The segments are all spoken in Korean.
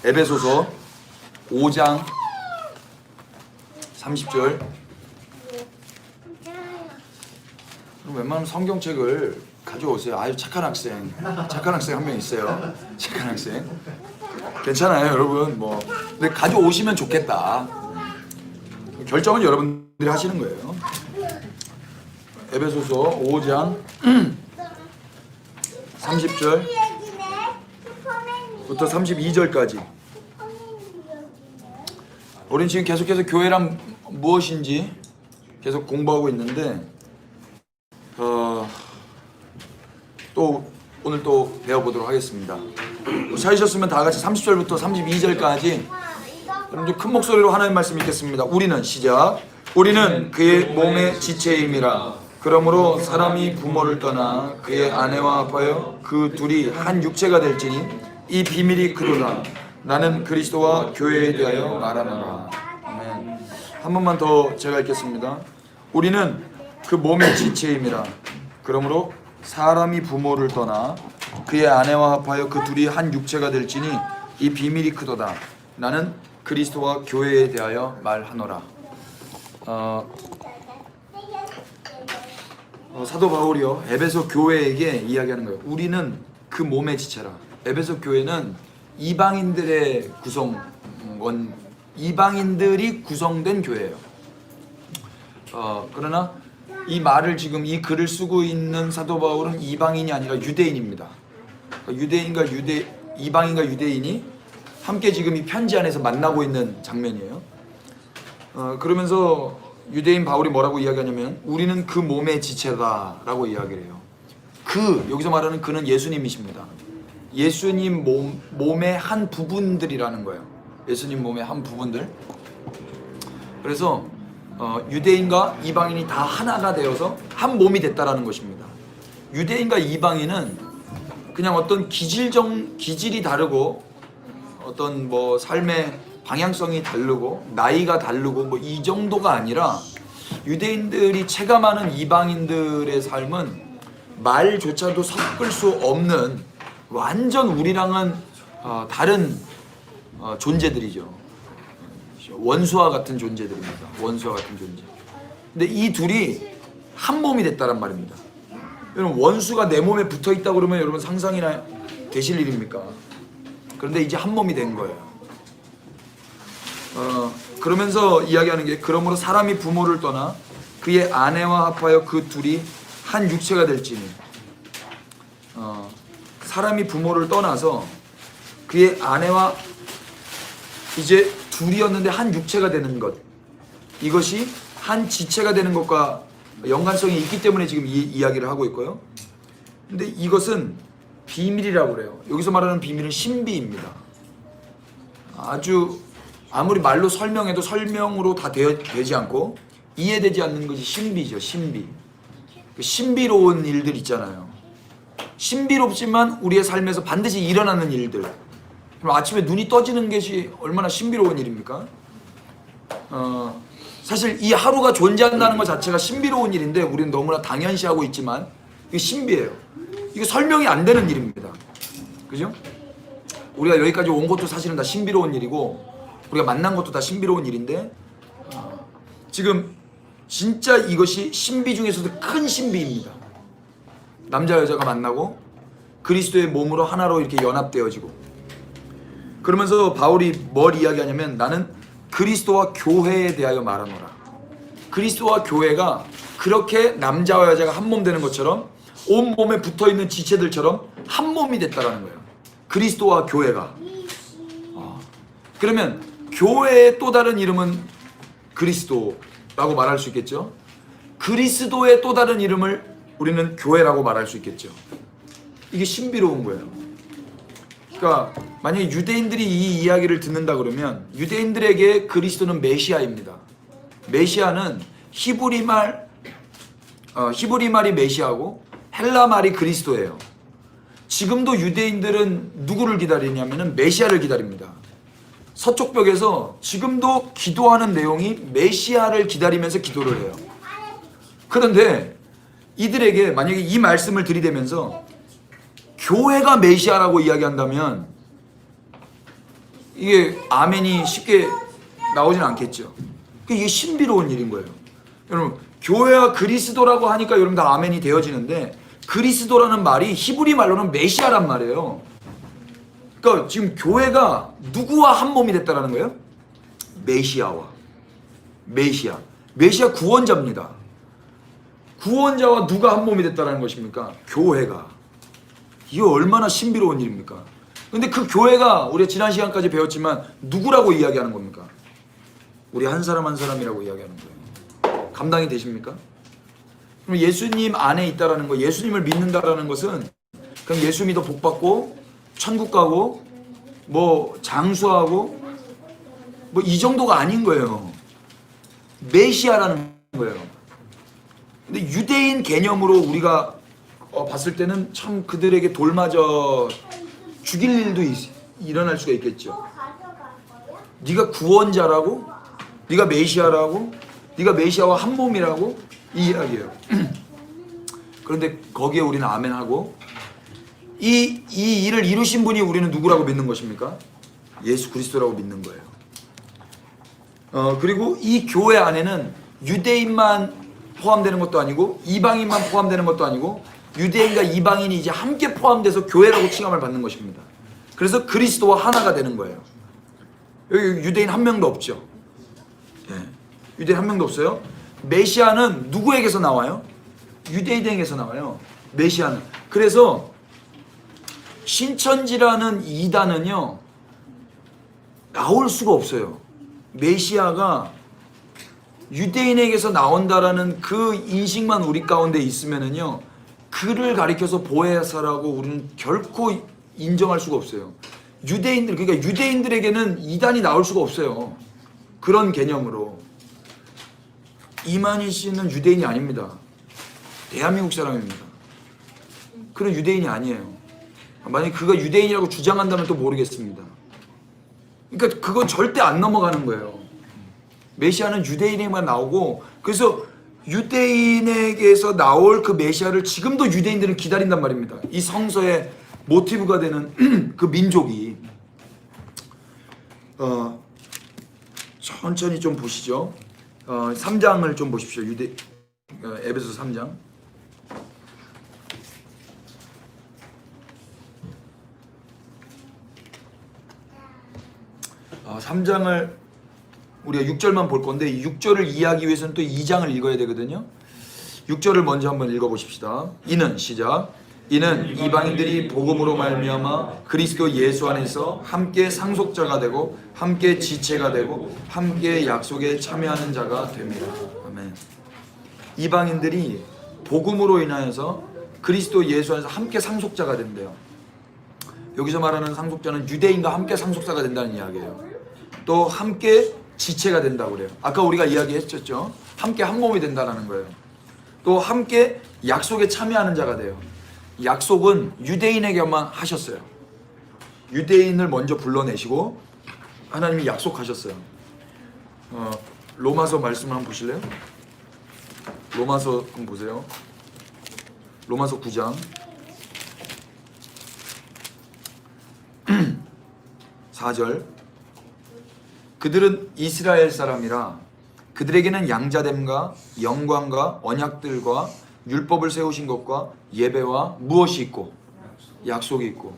에베소서 5장 30절. 웬만하면 성경책을 가져오세요. 아유 착한 학생 한 명 있어요. 착한 학생. 괜찮아요 여러분. 뭐 근데 가져오시면 좋겠다. 결정은 여러분들이 하시는 거예요. 에베소서 5장 30절부터 32절까지. 우린 지금 계속해서 교회란 무엇인지 계속 공부하고 있는데 오늘 또 배워보도록 하겠습니다. 찾으셨으면 다 같이 30절부터 32절까지 여러분들 큰 목소리로 하나님 말씀 읽겠습니다. 우리는 시작. 우리는 그의 몸의 지체임이라. 그러므로 사람이 부모를 떠나 그의 아내와 합하여 그 둘이 한 육체가 될지니 이 비밀이 그도다. 나는 그리스도와 교회에 대하여 말하노라. 아멘. 한 번만 더 제가 읽겠습니다. 우리는 그 몸의 지체임이라. 그러므로 사람이 부모를 떠나 그의 아내와 합하여 그 둘이 한 육체가 될지니 이 비밀이 크도다. 나는 그리스도와 교회에 대하여 말하노라. 사도 바울이요 에베소 교회에게 이야기하는 거예요. 우리는 그 몸의 지체라. 에베소 교회는 이방인들이 구성된 교회예요. 그러나 이 말을 지금 이 글을 쓰고 있는 사도 바울은 이방인이 아니라 유대인입니다. 이방인과 유대인이 함께 지금 이 편지 안에서 만나고 있는 장면이에요. 그러면서 유대인 바울이 뭐라고 이야기하냐면 우리는 그 몸의 지체다라고 이야기를 해요. 여기서 말하는 그는 예수님이십니다. 예수님 몸의 한 부분들이라는 거예요. 예수님 몸의 한 부분들. 그래서 유대인과 이방인이 다 하나가 되어서 한 몸이 됐다라는 것입니다. 유대인과 이방인은 그냥 어떤 기질이 다르고 어떤 뭐 삶의 방향성이 다르고 나이가 다르고 뭐 이 정도가 아니라 유대인들이 체감하는 이방인들의 삶은 말조차도 섞을 수 없는 완전 우리랑은 다른 존재들이죠. 원수와 같은 존재들입니다. 원수와 같은 존재. 근데 이 둘이 한 몸이 됐다란 말입니다. 여러분 원수가 내 몸에 붙어 있다고 그러면 여러분 상상이나 되실 일입니까? 그런데 이제 한 몸이 된 거예요. 그러면서 이야기하는 게 그러므로 사람이 부모를 떠나 그의 아내와 합하여 그 둘이 한 육체가 될지니. 사람이 부모를 떠나서 그의 아내와 이제 둘이었는데 한 육체가 되는 것, 이것이 한 지체가 되는 것과 연관성이 있기 때문에 지금 이 이야기를 하고 있고요. 근데 이것은 비밀이라고 그래요. 여기서 말하는 비밀은 신비입니다. 아무리 말로 설명해도 설명으로 다 되지 않고 이해되지 않는 것이 신비죠. 신비. 신비로운 일들 있잖아요. 신비롭지만 우리의 삶에서 반드시 일어나는 일들. 그럼 아침에 눈이 떠지는 것이 얼마나 신비로운 일입니까? 사실 이 하루가 존재한다는 것 자체가 신비로운 일인데 우리는 너무나 당연시하고 있지만 이게 신비해요. 이거 설명이 안 되는 일입니다. 그죠? 우리가 여기까지 온 것도 사실은 다 신비로운 일이고 우리가 만난 것도 다 신비로운 일인데 지금 진짜 이것이 신비 중에서도 큰 신비입니다. 남자 여자가 만나고 그리스도의 몸으로 하나로 이렇게 연합되어지고, 그러면서 바울이 뭘 이야기하냐면 나는 그리스도와 교회에 대하여 말하노라. 그리스도와 교회가 그렇게 남자와 여자가 한 몸 되는 것처럼 온 몸에 붙어있는 지체들처럼 한 몸이 됐다라는 거예요. 그리스도와 교회가. 그러면 교회의 또 다른 이름은 그리스도라고 말할 수 있겠죠. 그리스도의 또 다른 이름을 우리는 교회라고 말할 수 있겠죠. 이게 신비로운 거예요. 그러니까 만약에 유대인들이 이 이야기를 듣는다 그러면 유대인들에게 그리스도는 메시아입니다. 메시아는 히브리 말이 메시아고 헬라 말이 그리스도예요. 지금도 유대인들은 누구를 기다리냐면은 메시아를 기다립니다. 서쪽 벽에서 지금도 기도하는 내용이 메시아를 기다리면서 기도를 해요. 그런데 이들에게 만약에 이 말씀을 들이대면서 교회가 메시아라고 이야기한다면 이게 아멘이 쉽게 나오진 않겠죠. 이게 신비로운 일인 거예요. 여러분, 교회와 그리스도라고 하니까 여러분 다 아멘이 되어지는데, 그리스도라는 말이 히브리 말로는 메시아란 말이에요. 그러니까 지금 교회가 누구와 한 몸이 됐다라는 거예요? 메시아와. 메시아 구원자입니다. 구원자와 누가 한 몸이 됐다라는 것입니까? 교회가. 이게 얼마나 신비로운 일입니까? 근데 그 교회가 우리가 지난 시간까지 배웠지만 누구라고 이야기하는 겁니까? 우리 한 사람 한 사람이라고 이야기하는 거예요. 감당이 되십니까? 그럼 예수님 안에 있다라는 거, 예수님을 믿는다라는 것은 그럼 예수 믿어 복 받고 천국 가고 뭐 장수하고 뭐 이 정도가 아닌 거예요. 메시아라는 거예요. 근데 유대인 개념으로 우리가 봤을 때는 참 그들에게 돌맞아 죽일 일도 일어날 수가 있겠죠. 네가 구원자라고? 네가 메시아라고? 네가 메시아와 한 몸이라고? 이 이야기예요. 그런데 거기에 우리는 아멘하고 이 일을 이루신 분이 우리는 누구라고 믿는 것입니까? 예수 그리스도라고 믿는 거예요. 그리고 이 교회 안에는 유대인만 포함되는 것도 아니고 이방인만 포함되는 것도 아니고 유대인과 이방인이 이제 함께 포함돼서 교회라고 칭함을 받는 것입니다. 그래서 그리스도와 하나가 되는 거예요. 여기 유대인 한 명도 없죠. 예. 유대인 한 명도 없어요. 메시아는 누구에게서 나와요? 유대인에게서 나와요. 메시아는. 그래서 신천지라는 이단은요 나올 수가 없어요. 메시아가 유대인에게서 나온다라는 그 인식만 우리 가운데 있으면은요 그를 가리켜서 보혜사라고 우리는 결코 인정할 수가 없어요. 유대인들, 그러니까 유대인들에게는 이단이 나올 수가 없어요. 그런 개념으로. 이만희 씨는 유대인이 아닙니다. 대한민국 사람입니다. 그런 유대인이 아니에요. 만약에 그가 유대인이라고 주장한다면 또 모르겠습니다. 그러니까 그건 절대 안 넘어가는 거예요. 메시아는 유대인에게만 나오고, 그래서 유대인에게서 나올 그 메시아를 지금도 유대인들은 기다린단 말입니다. 이 성서의 모티브가 되는 그 민족이. 천천히 좀 보시죠. 3장을 좀 보십시오. 에베소 3장. 3장을 우리가 6절만 볼 건데 이 6절을 이해하기 위해서는 또 2장을 읽어야 되거든요. 6절을 먼저 한번 읽어보십시다. 이는 시작. 이는 이방인들이 복음으로 말미암아 그리스도 예수 안에서 함께 상속자가 되고 함께 지체가 되고 함께 약속에 참여하는 자가 됩니다. 아멘. 이방인들이 복음으로 인하여서 그리스도 예수 안에서 함께 상속자가 된대요. 여기서 말하는 상속자는 유대인과 함께 상속자가 된다는 이야기예요. 또 함께 지체가 된다고 그래요. 아까 우리가 이야기했었죠. 함께 한 몸이 된다는 거예요. 또 함께 약속에 참여하는 자가 돼요. 약속은 유대인에게만 하셨어요. 유대인을 먼저 불러내시고 하나님이 약속하셨어요. 로마서 말씀을 한번 보실래요? 로마서 한번 보세요. 로마서 9장 4절. 그들은 이스라엘 사람이라 그들에게는 양자됨과 영광과 언약들과 율법을 세우신 것과 예배와 무엇이 있고 약속이 있고.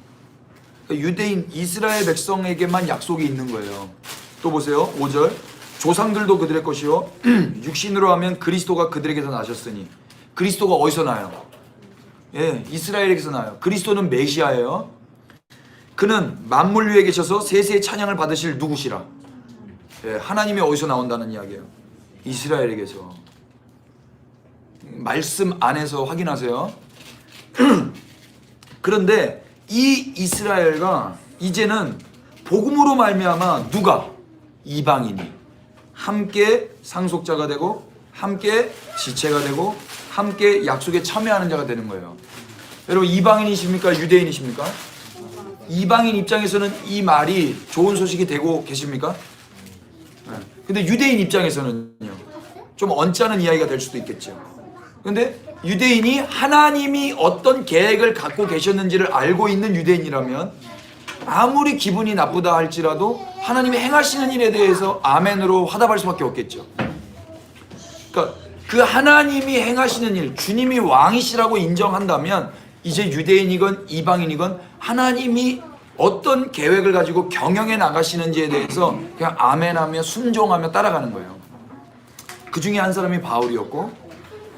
그러니까 유대인 이스라엘 백성에게만 약속이 있는 거예요. 또 보세요. 5절. 조상들도 그들의 것이요 육신으로 하면 그리스도가 그들에게서 나셨으니. 그리스도가 어디서 나요? 예, 이스라엘에게서 나요. 그리스도는 메시아예요. 그는 만물 위에 계셔서 세세의 찬양을 받으실 누구시라. 예, 하나님이 어디서 나온다는 이야기예요? 이스라엘에게서. 말씀 안에서 확인하세요. 그런데 이 이스라엘과 이제는 복음으로 말미암아 누가? 이방인이 함께 상속자가 되고 함께 지체가 되고 함께 약속에 참여하는 자가 되는 거예요. 여러분 이방인이십니까? 유대인이십니까? 이방인 입장에서는 이 말이 좋은 소식이 되고 계십니까? 근데 유대인 입장에서는요 좀 언짢은 이야기가 될 수도 있겠죠. 근데 유대인이 하나님이 어떤 계획을 갖고 계셨는지를 알고 있는 유대인이라면 아무리 기분이 나쁘다 할지라도 하나님이 행하시는 일에 대해서 아멘으로 화답할 수밖에 없겠죠. 그러니까 그 하나님이 행하시는 일, 주님이 왕이시라고 인정한다면 이제 유대인이건 이방인이건 하나님이 어떤 계획을 가지고 경영해 나가시는지에 대해서 그냥 아멘하며 순종하며 따라가는 거예요. 그 중에 한 사람이 바울이었고,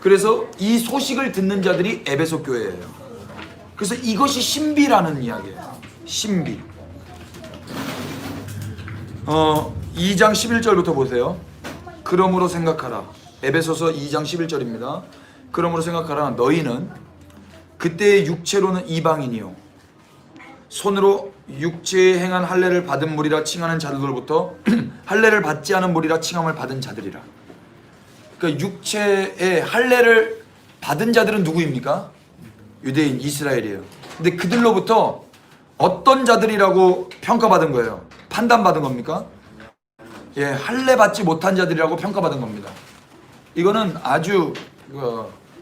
그래서 이 소식을 듣는 자들이 에베소 교회예요. 그래서 이것이 신비라는 이야기예요. 신비. 2장 11절부터 보세요. 그러므로 생각하라. 에베소서 2장 11절입니다. 그러므로 생각하라. 너희는 그때의 육체로는 이방인이요 손으로 육체에 행한 할례를 받은 무리라 칭하는 자들로부터 할례를 받지 않은 무리라 칭함을 받은 자들이라. 그러니까 육체의 할례를 받은 자들은 누구입니까? 유대인, 이스라엘이에요. 근데 그들로부터 어떤 자들이라고 평가받은 거예요? 판단받은 겁니까? 예, 할례 받지 못한 자들이라고 평가받은 겁니다. 이거는 아주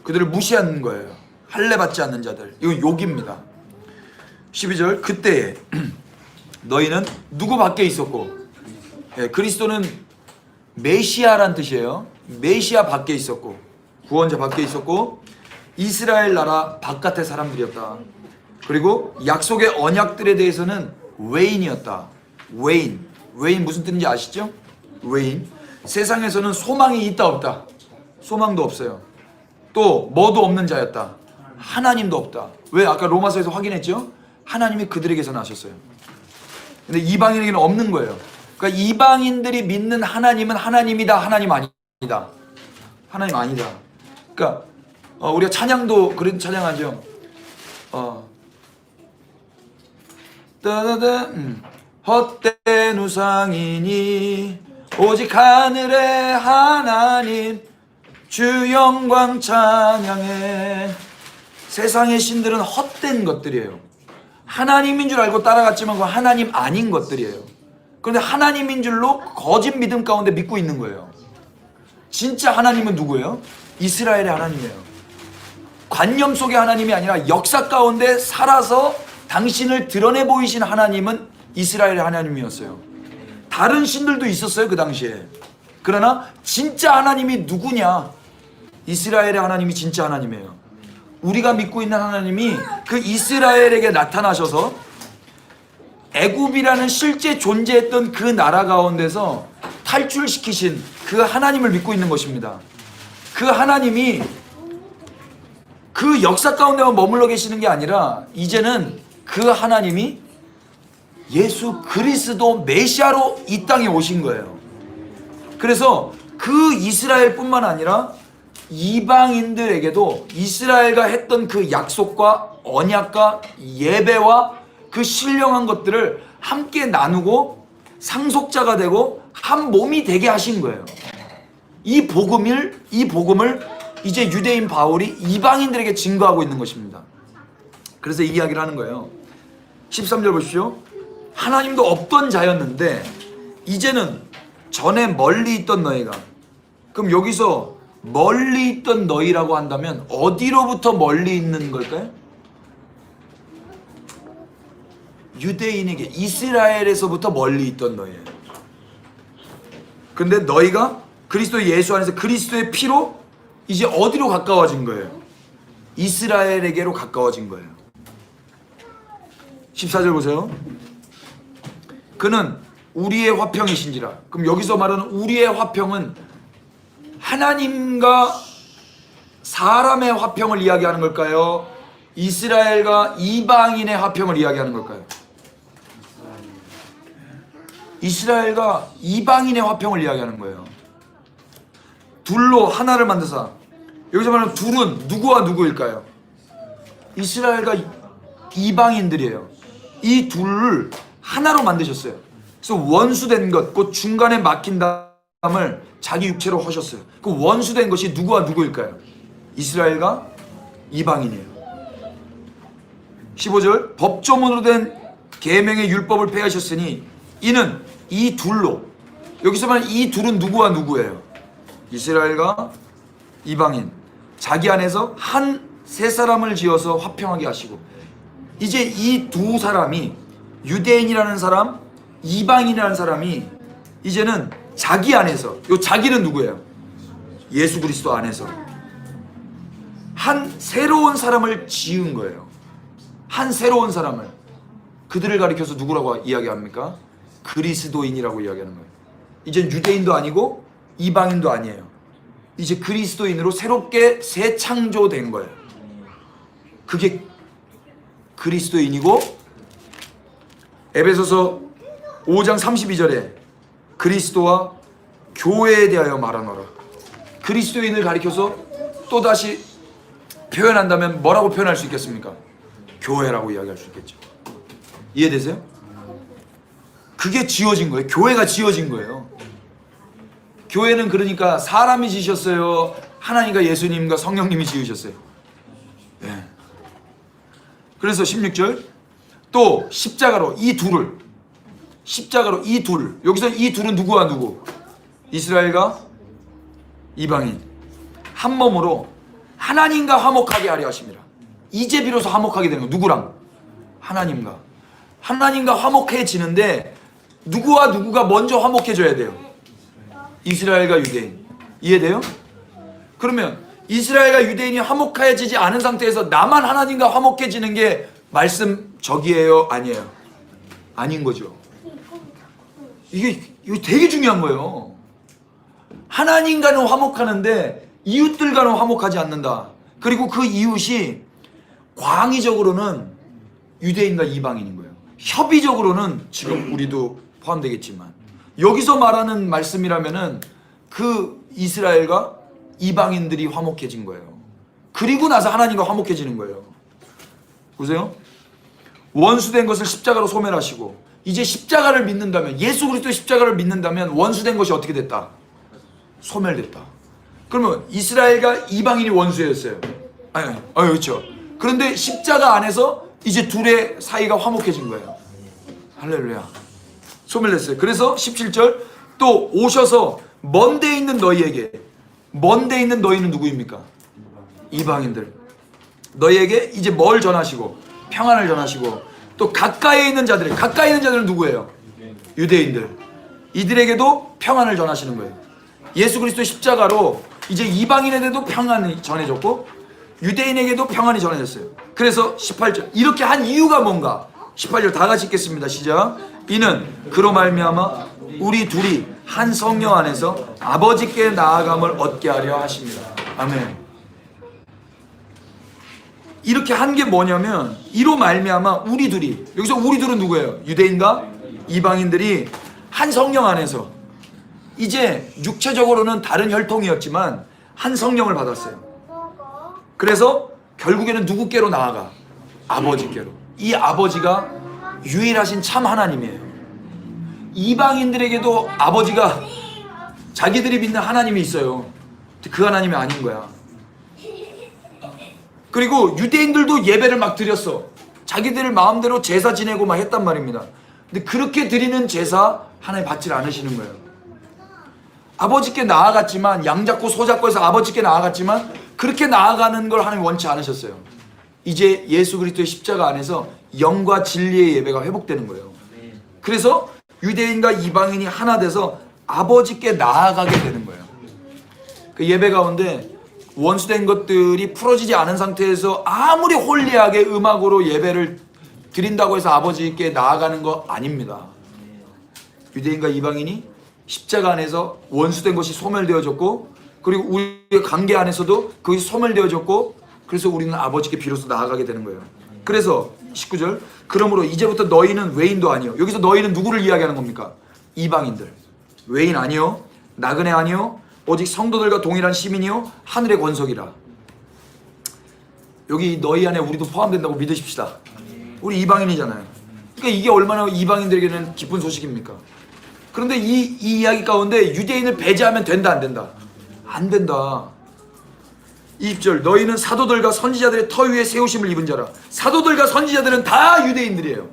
그들을 무시하는 거예요. 할례 받지 않는 자들. 이건 욕입니다. 12절 그때에 너희는 누구 밖에 있었고, 예, 그리스도는 메시아란 뜻이에요. 메시아 밖에 있었고, 구원자 밖에 있었고, 이스라엘 나라 바깥의 사람들이었다. 그리고 약속의 언약들에 대해서는 외인이었다. 외인 무슨 뜻인지 아시죠? 외인. 세상에서는 소망이 있다 없다? 소망도 없어요. 또 뭐도 없는 자였다. 하나님도 없다. 왜? 아까 로마서에서 확인했죠? 하나님이 그들에게서 나셨어요. 근데 이방인에게는 없는 거예요. 그러니까 이방인들이 믿는 하나님은 하나님이다, 하나님 아니다. 하나님 아니다. 그러니까 우리가 찬양도 그런 찬양하죠. 따다다 헛된 우상이니 오직 하늘의 하나님 주 영광 찬양해. 세상의 신들은 헛된 것들이에요. 하나님인 줄 알고 따라갔지만 그건 하나님 아닌 것들이에요. 그런데 하나님인 줄로 거짓 믿음 가운데 믿고 있는 거예요. 진짜 하나님은 누구예요? 이스라엘의 하나님이에요. 관념 속의 하나님이 아니라 역사 가운데 살아서 당신을 드러내 보이신 하나님은 이스라엘의 하나님이었어요. 다른 신들도 있었어요, 그 당시에. 그러나 진짜 하나님이 누구냐? 이스라엘의 하나님이 진짜 하나님이에요. 우리가 믿고 있는 하나님이 그 이스라엘에게 나타나셔서 애굽이라는 실제 존재했던 그 나라 가운데서 탈출시키신 그 하나님을 믿고 있는 것입니다. 그 하나님이 그 역사 가운데만 머물러 계시는 게 아니라 이제는 그 하나님이 예수 그리스도 메시아로 이 땅에 오신 거예요. 그래서 그 이스라엘뿐만 아니라 이방인들에게도 이스라엘과 했던 그 약속과 언약과 예배와 그 신령한 것들을 함께 나누고 상속자가 되고 한 몸이 되게 하신 거예요. 이 복음을 이제 유대인 바울이 이방인들에게 증거하고 있는 것입니다. 그래서 이 이야기를 하는 거예요. 13절 보십시오. 하나님도 없던 자였는데 이제는 전에 멀리 있던 너희가, 그럼 여기서 멀리 있던 너희라고 한다면 어디로부터 멀리 있는 걸까요? 유대인에게, 이스라엘에서부터 멀리 있던 너희예요. 근데 너희가 그리스도 예수 안에서 그리스도의 피로 이제 어디로 가까워진 거예요? 이스라엘에게로 가까워진 거예요. 14절 보세요. 그는 우리의 화평이신지라. 그럼 여기서 말하는 우리의 화평은 하나님과 사람의 화평을 이야기하는 걸까요? 이스라엘과 이방인의 화평을 이야기하는 걸까요? 이스라엘과 이방인의 화평을 이야기하는 거예요. 둘로 하나를 만드사. 여기서 말하는 둘은 누구와 누구일까요? 이스라엘과 이방인들이에요. 이 둘을 하나로 만드셨어요. 그래서 원수된 것, 그 중간에 막힌 담을 자기 육체로 하셨어요. 그 원수된 것이 누구와 누구일까요? 이스라엘과 이방인이에요. 15절 법조문으로 된 계명의 율법을 폐하셨으니 이는 이 둘로, 여기서 말하는 이 둘은 누구와 누구예요? 이스라엘과 이방인, 자기 안에서 한 세 사람을 지어서 화평하게 하시고, 이제 이 두 사람이 유대인이라는 사람, 이방인이라는 사람이 이제는 자기 안에서, 요 자기는 누구예요? 예수 그리스도 안에서 한 새로운 사람을 지은 거예요. 한 새로운 사람을. 그들을 가리켜서 누구라고 이야기합니까? 그리스도인이라고 이야기하는 거예요. 이젠 유대인도 아니고 이방인도 아니에요. 이제 그리스도인으로 새롭게 새 창조된 거예요. 그게 그리스도인이고, 에베소서 5장 32절에 그리스도와 교회에 대하여 말하노라. 그리스도인을 가리켜서 또다시 표현한다면 뭐라고 표현할 수 있겠습니까? 교회라고 이야기할 수 있겠죠. 이해되세요? 그게 지어진 거예요. 교회가 지어진 거예요. 교회는 그러니까 사람이 지으셨어요? 하나님과 예수님과 성령님이 지으셨어요? 네. 그래서 16절 또 십자가로 이 둘을, 십자가로 이 둘, 여기서 이 둘은 누구와 누구? 이스라엘과 이방인 한 몸으로 하나님과 화목하게 하려 하십니다. 이제 비로소 화목하게 되는 거. 누구랑? 하나님과. 하나님과 화목해지는데 누구와 누구가 먼저 화목해져야 돼요? 이스라엘과 유대인. 이해돼요? 그러면 이스라엘과 유대인이 화목해지지 않은 상태에서 나만 하나님과 화목해지는 게 말씀적이에요? 아니에요? 아닌 거죠. 이게 되게 중요한 거예요. 하나님과는 화목하는데 이웃들과는 화목하지 않는다. 그리고 그 이웃이 광의적으로는 유대인과 이방인인 거예요. 협의적으로는 지금 우리도 포함되겠지만, 여기서 말하는 말씀이라면은 그 이스라엘과 이방인들이 화목해진 거예요. 그리고 나서 하나님과 화목해지는 거예요. 보세요. 원수된 것을 십자가로 소멸하시고, 이제 십자가를 믿는다면, 예수 그리스도의 십자가를 믿는다면 원수된 것이 어떻게 됐다? 소멸됐다. 그러면 이스라엘과 이방인이 원수였어요. 그렇죠. 그런데 십자가 안에서 이제 둘의 사이가 화목해진 거예요. 할렐루야. 소멸됐어요. 그래서 17절 또 오셔서 먼데 있는 너희에게, 먼데 있는 너희는 누구입니까? 이방인들. 너희에게 이제 뭘 전하시고? 평안을 전하시고, 또 가까이에 있는 자들, 가까이 있는 자들은 누구예요? 유대인들. 이들에게도 평안을 전하시는 거예요. 예수 그리스도의 십자가로 이제 이방인에게도 평안이 전해졌고 유대인에게도 평안이 전해졌어요. 그래서 18절 이렇게 한 이유가 뭔가? 18절 다 같이 읽겠습니다. 시작. 이는 그로 말미암아 우리 둘이 한 성령 안에서 아버지께 나아감을 얻게 하려 하십니다. 아멘. 이렇게 한 게 뭐냐면, 이로 말미암아 우리 둘이, 여기서 우리 둘은 누구예요? 유대인과 이방인들이 한 성령 안에서, 이제 육체적으로는 다른 혈통이었지만 한 성령을 받았어요. 그래서 결국에는 누구께로 나아가? 아버지께로. 이 아버지가 유일하신 참 하나님이에요. 이방인들에게도 아버지가 자기들이 믿는 하나님이 있어요. 그 하나님이 아닌 거야. 그리고 유대인들도 예배를 막 드렸어. 자기들 마음대로 제사 지내고 막 했단 말입니다. 근데 그렇게 드리는 제사 하나님 받지 않으시는 거예요. 아버지께 나아갔지만, 양 잡고 소 잡고 해서 아버지께 나아갔지만 그렇게 나아가는 걸 하나님 원치 않으셨어요. 이제 예수 그리스도의 십자가 안에서 영과 진리의 예배가 회복되는 거예요. 그래서 유대인과 이방인이 하나 돼서 아버지께 나아가게 되는 거예요. 그 예배 가운데 원수된 것들이 풀어지지 않은 상태에서 아무리 홀리하게 음악으로 예배를 드린다고 해서 아버지께 나아가는 거 아닙니다. 유대인과 이방인이 십자가 안에서 원수된 것이 소멸되어졌고, 그리고 우리의 관계 안에서도 그것이 소멸되어졌고, 그래서 우리는 아버지께 비로소 나아가게 되는 거예요. 그래서 19절 그러므로 이제부터 너희는 외인도 아니요. 여기서 너희는 누구를 이야기하는 겁니까? 이방인들. 외인 아니요, 나그네 아니요, 오직 성도들과 동일한 시민이요 하늘의 권속이라. 여기 너희 안에 우리도 포함된다고 믿으십시다. 우리 이방인이잖아요. 그러니까 이게 얼마나 이방인들에게는 기쁜 소식입니까? 그런데 이 이야기 가운데 유대인을 배제하면 된다 안 된다? 안 된다. 20절 너희는 사도들과 선지자들의 터 위에 세우심을 입은 자라. 사도들과 선지자들은 다 유대인들이에요.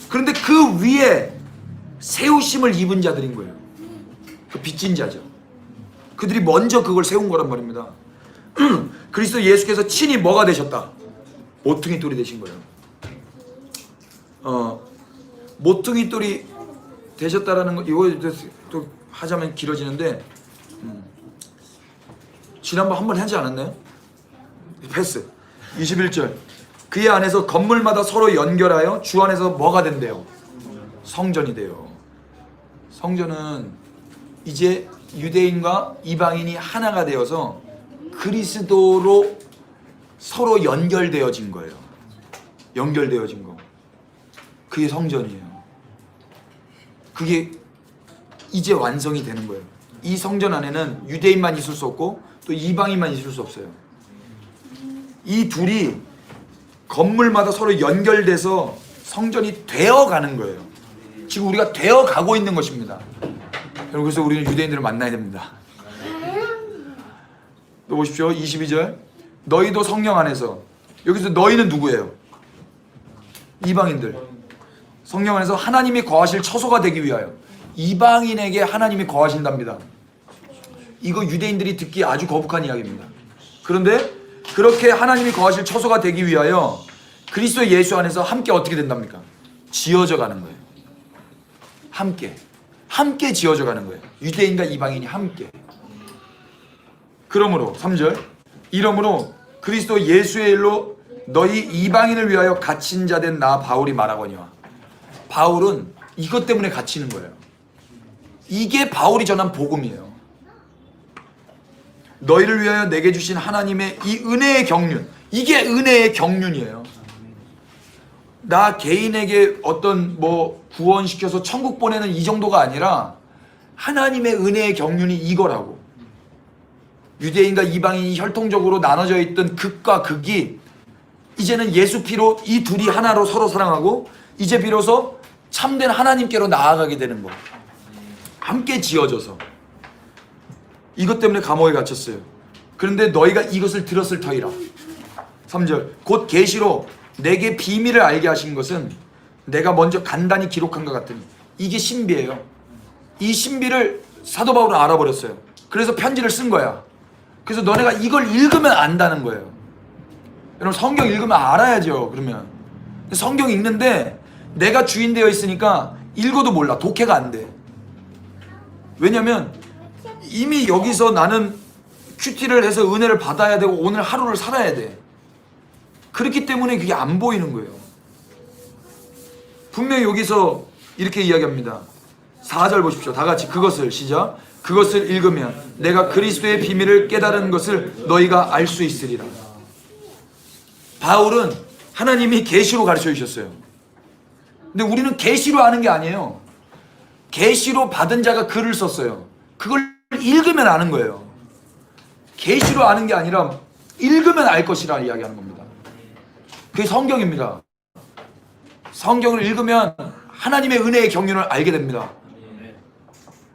그런데 그 위에 세우심을 입은 자들인 거예요. 그 빚진 자죠. 그들이 먼저 그걸 세운 거란 말입니다. 그리스도 예수께서 친히 뭐가 되셨다? 모퉁이 돌이 되신 거예요. 모퉁이 돌이 되셨다라는 거, 이거 또 하자면 길어지는데, 지난번 한 번 하지 않았나요? 패스. 21절. 그의 안에서 건물마다 서로 연결하여 주 안에서 뭐가 된대요? 성전이 돼요. 성전은 이제 유대인과 이방인이 하나가 되어서 그리스도로 서로 연결되어진 거예요. 연결되어진 거. 그게 성전이에요. 그게 이제 완성이 되는 거예요. 이 성전 안에는 유대인만 있을 수 없고 또 이방인만 있을 수 없어요. 이 둘이 건물마다 서로 연결돼서 성전이 되어가는 거예요. 지금 우리가 되어가고 있는 것입니다. 여러분, 그래서 우리는 유대인들을 만나야 됩니다. 또 보십시오. 22절. 너희도 성령 안에서, 여기서 너희는 누구예요? 이방인들. 성령 안에서 하나님이 거하실 처소가 되기 위하여. 이방인에게 하나님이 거하신답니다. 이거 유대인들이 듣기 아주 거북한 이야기입니다. 그런데 그렇게 하나님이 거하실 처소가 되기 위하여 그리스도 예수 안에서 함께 어떻게 된답니까? 지어져 가는 거예요. 함께 지어져 가는 거예요. 유대인과 이방인이 함께. 그러므로 3절. 이러므로 그리스도 예수의 일로 너희 이방인을 위하여 갇힌 자 된 나 바울이 말하거니와. 바울은 이것 때문에 갇히는 거예요. 이게 바울이 전한 복음이에요. 너희를 위하여 내게 주신 하나님의 이 은혜의 경륜, 이게 은혜의 경륜이에요. 나 개인에게 어떤 뭐 구원시켜서 천국 보내는 이 정도가 아니라 하나님의 은혜의 경륜이 이거라고. 유대인과 이방인이 혈통적으로 나눠져 있던 극과 극이 이제는 예수 피로 이 둘이 하나로 서로 사랑하고 이제 비로소 참된 하나님께로 나아가게 되는 거. 함께 지어져서. 이것 때문에 감옥에 갇혔어요. 그런데 너희가 이것을 들었을 터이라. 3절. 곧 계시로 내게 비밀을 알게 하신 것은 내가 먼저 간단히 기록한 것 같으니. 이게 신비예요. 이 신비를 사도 바울은 알아버렸어요. 그래서 편지를 쓴 거야. 그래서 너네가 이걸 읽으면 안다는 거예요. 여러분, 성경 읽으면 알아야죠. 그러면 성경 읽는데 내가 주인 되어 있으니까 읽어도 몰라. 독해가 안 돼. 왜냐면 이미 여기서 나는 큐티를 해서 은혜를 받아야 되고 오늘 하루를 살아야 돼. 그렇기 때문에 그게 안 보이는 거예요. 분명히 여기서 이렇게 이야기합니다. 4절 보십시오. 다 같이 그것을, 시작. 그것을 읽으면 내가 그리스도의 비밀을 깨달은 것을 너희가 알 수 있으리라. 바울은 하나님이 계시로 가르쳐 주셨어요. 근데 우리는 계시로 아는 게 아니에요. 계시로 받은 자가 글을 썼어요. 그걸 읽으면 아는 거예요. 계시로 아는 게 아니라 읽으면 알 것이라 이야기하는 겁니다. 그게 성경입니다. 성경을 읽으면 하나님의 은혜의 경륜을 알게 됩니다.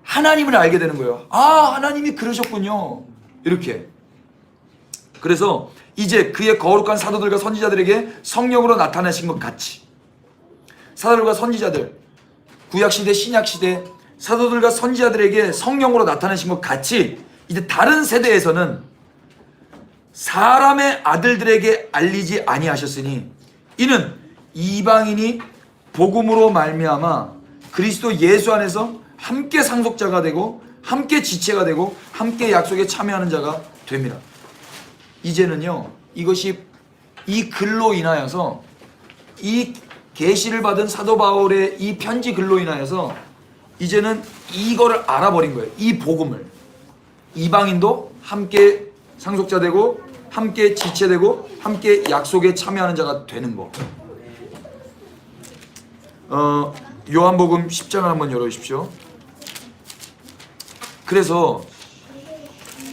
하나님을 알게 되는 거예요. 아, 하나님이 그러셨군요. 이렇게. 그래서 이제 그의 거룩한 사도들과 선지자들에게 성령으로 나타나신 것 같이 사도들과 선지자들, 구약시대 신약시대 사도들과 선지자들에게 성령으로 나타나신 것 같이 이제 다른 세대에서는 사람의 아들들에게 알리지 아니하셨으니 이는 이방인이 복음으로 말미암아 그리스도 예수 안에서 함께 상속자가 되고 함께 지체가 되고 함께 약속에 참여하는 자가 됩니다. 이제는요, 이것이 이 글로 인하여서 이 계시를 받은 사도 바울의 이 편지 글로 인하여서 이제는 이거를 알아버린 거예요. 이 복음을. 이방인도 함께 상속자 되고 함께 지체되고 함께 약속에 참여하는 자가 되는 거. 요한복음 10장을 한번 열어주십시오. 그래서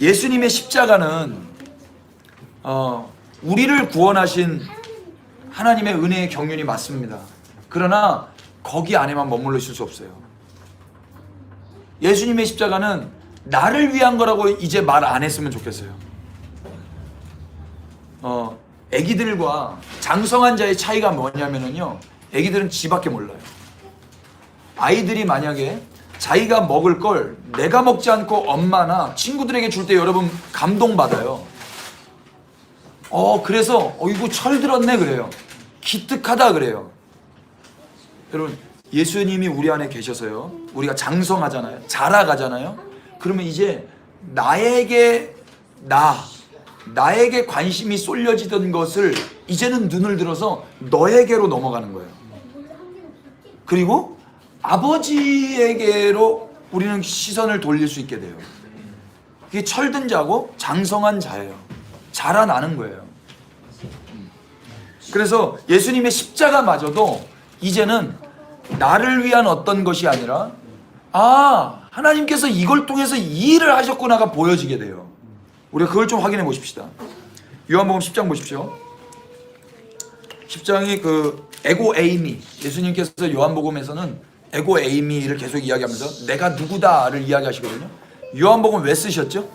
예수님의 십자가는 우리를 구원하신 하나님의 은혜의 경륜이 맞습니다. 그러나 거기 안에만 머물러 있을 수 없어요. 예수님의 십자가는 나를 위한 거라고 이제 말 안 했으면 좋겠어요. 애기들과 장성한 자의 차이가 뭐냐면요, 애기들은 지밖에 몰라요. 아이들이 만약에 자기가 먹을 걸 내가 먹지 않고 엄마나 친구들에게 줄 때 여러분 감동받아요. 그래서 이거 철들었네 그래요. 기특하다 그래요. 여러분, 예수님이 우리 안에 계셔서요, 우리가 장성하잖아요, 자라가잖아요. 그러면 이제 나에게 관심이 쏠려지던 것을 이제는 눈을 들어서 너에게로 넘어가는 거예요. 그리고 아버지에게로 우리는 시선을 돌릴 수 있게 돼요. 그게 철든 자고 장성한 자예요. 자라나는 거예요. 그래서 예수님의 십자가마저도 이제는 나를 위한 어떤 것이 아니라 하나님께서 이걸 통해서 이 일을 하셨구나가 보여지게 돼요. 우리가 그걸 좀 확인해 보십시다. 요한복음 10장 보십시오. 10장이 그 에고 에이미, 예수님께서 요한복음에서는 에고 에이미를 계속 이야기하면서 내가 누구다를 이야기하시거든요. 요한복음 왜 쓰셨죠?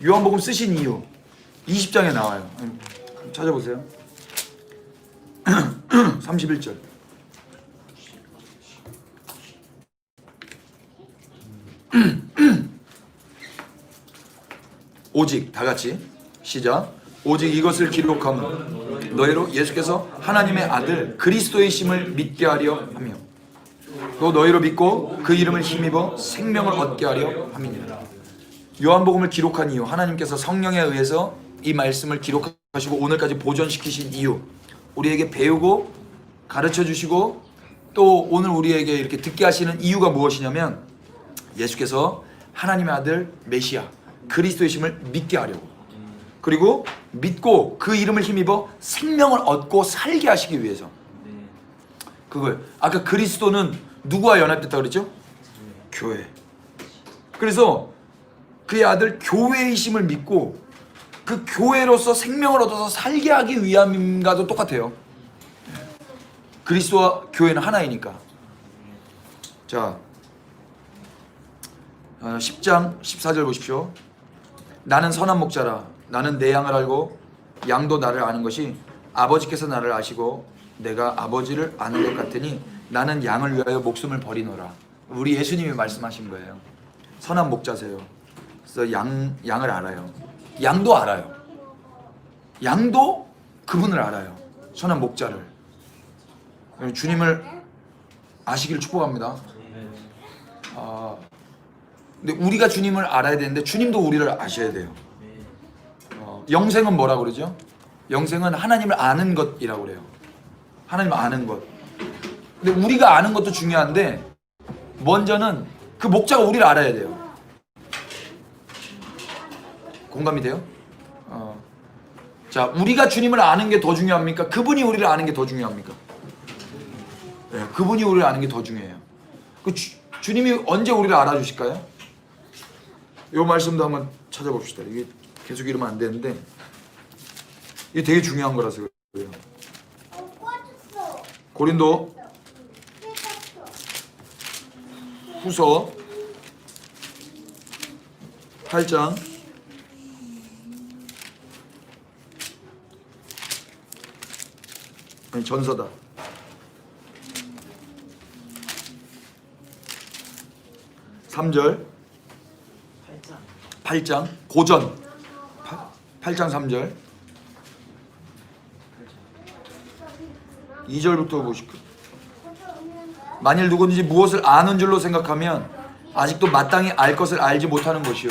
요한복음 쓰신 이유 20장에 나와요. 찾아보세요. 31절. 오직 다 같이 시작. 오직 이것을 기록함은 너희로 예수께서 하나님의 아들 그리스도이심을 믿게 하려 하며 또 너희로 믿고 그 이름을 힘입어 생명을 얻게 하려 함이니라. 요한복음을 기록한 이유, 하나님께서 성령에 의해서 이 말씀을 기록하시고 오늘까지 보존시키신 이유, 우리에게 배우고 가르쳐 주시고 또 오늘 우리에게 이렇게 듣게 하시는 이유가 무엇이냐면 예수께서 하나님의 아들 메시아 그리스도이심을 믿게 하려고, 그리고 믿고 그 이름을 힘입어 생명을 얻고 살게 하시기 위해서. 그걸 아까 그리스도는 누구와 연합됐다 그랬죠? 교회. 그래서 그의 아들 교회이심을 믿고 그 교회로서 생명을 얻어서 살게 하기 위함과도 똑같아요. 그리스도와 교회는 하나이니까. 자, 10장 14절 보십시오. 나는 선한 목자라. 나는 내 양을 알고 양도 나를 아는 것이 아버지께서 나를 아시고 내가 아버지를 아는 것 같으니 나는 양을 위하여 목숨을 버리노라. 우리 예수님이 말씀하신 거예요. 선한 목자세요. 그래서 양을 알아요. 양도 알아요. 양도 그분을 알아요. 선한 목자를. 주님을 아시기를 축복합니다. 근데 우리가 주님을 알아야 되는데 주님도 우리를 아셔야 돼요. 영생은 뭐라고 그러죠? 영생은 하나님을 아는 것이라고 그래요. 하나님을 아는 것. 근데 우리가 아는 것도 중요한데 먼저는 그 목자가 우리를 알아야 돼요. 공감이 돼요? 자, 우리가 주님을 아는 게 더 중요합니까? 그분이 우리를 아는 게 더 중요합니까? 네, 그분이 우리를 아는 게 더 중요해요. 주님이 언제 우리를 알아주실까요? 이 말씀도 한번 찾아봅시다. 이게 계속 이러면 안 되는데 이게 되게 중요한 거라서 그래요. 고린도 후서 8장 3절 8장 고전 8장 3절 2절부터 보실게요. 만일 누구든지 무엇을 아는 줄로 생각하면 아직도 마땅히 알 것을 알지 못하는 것이요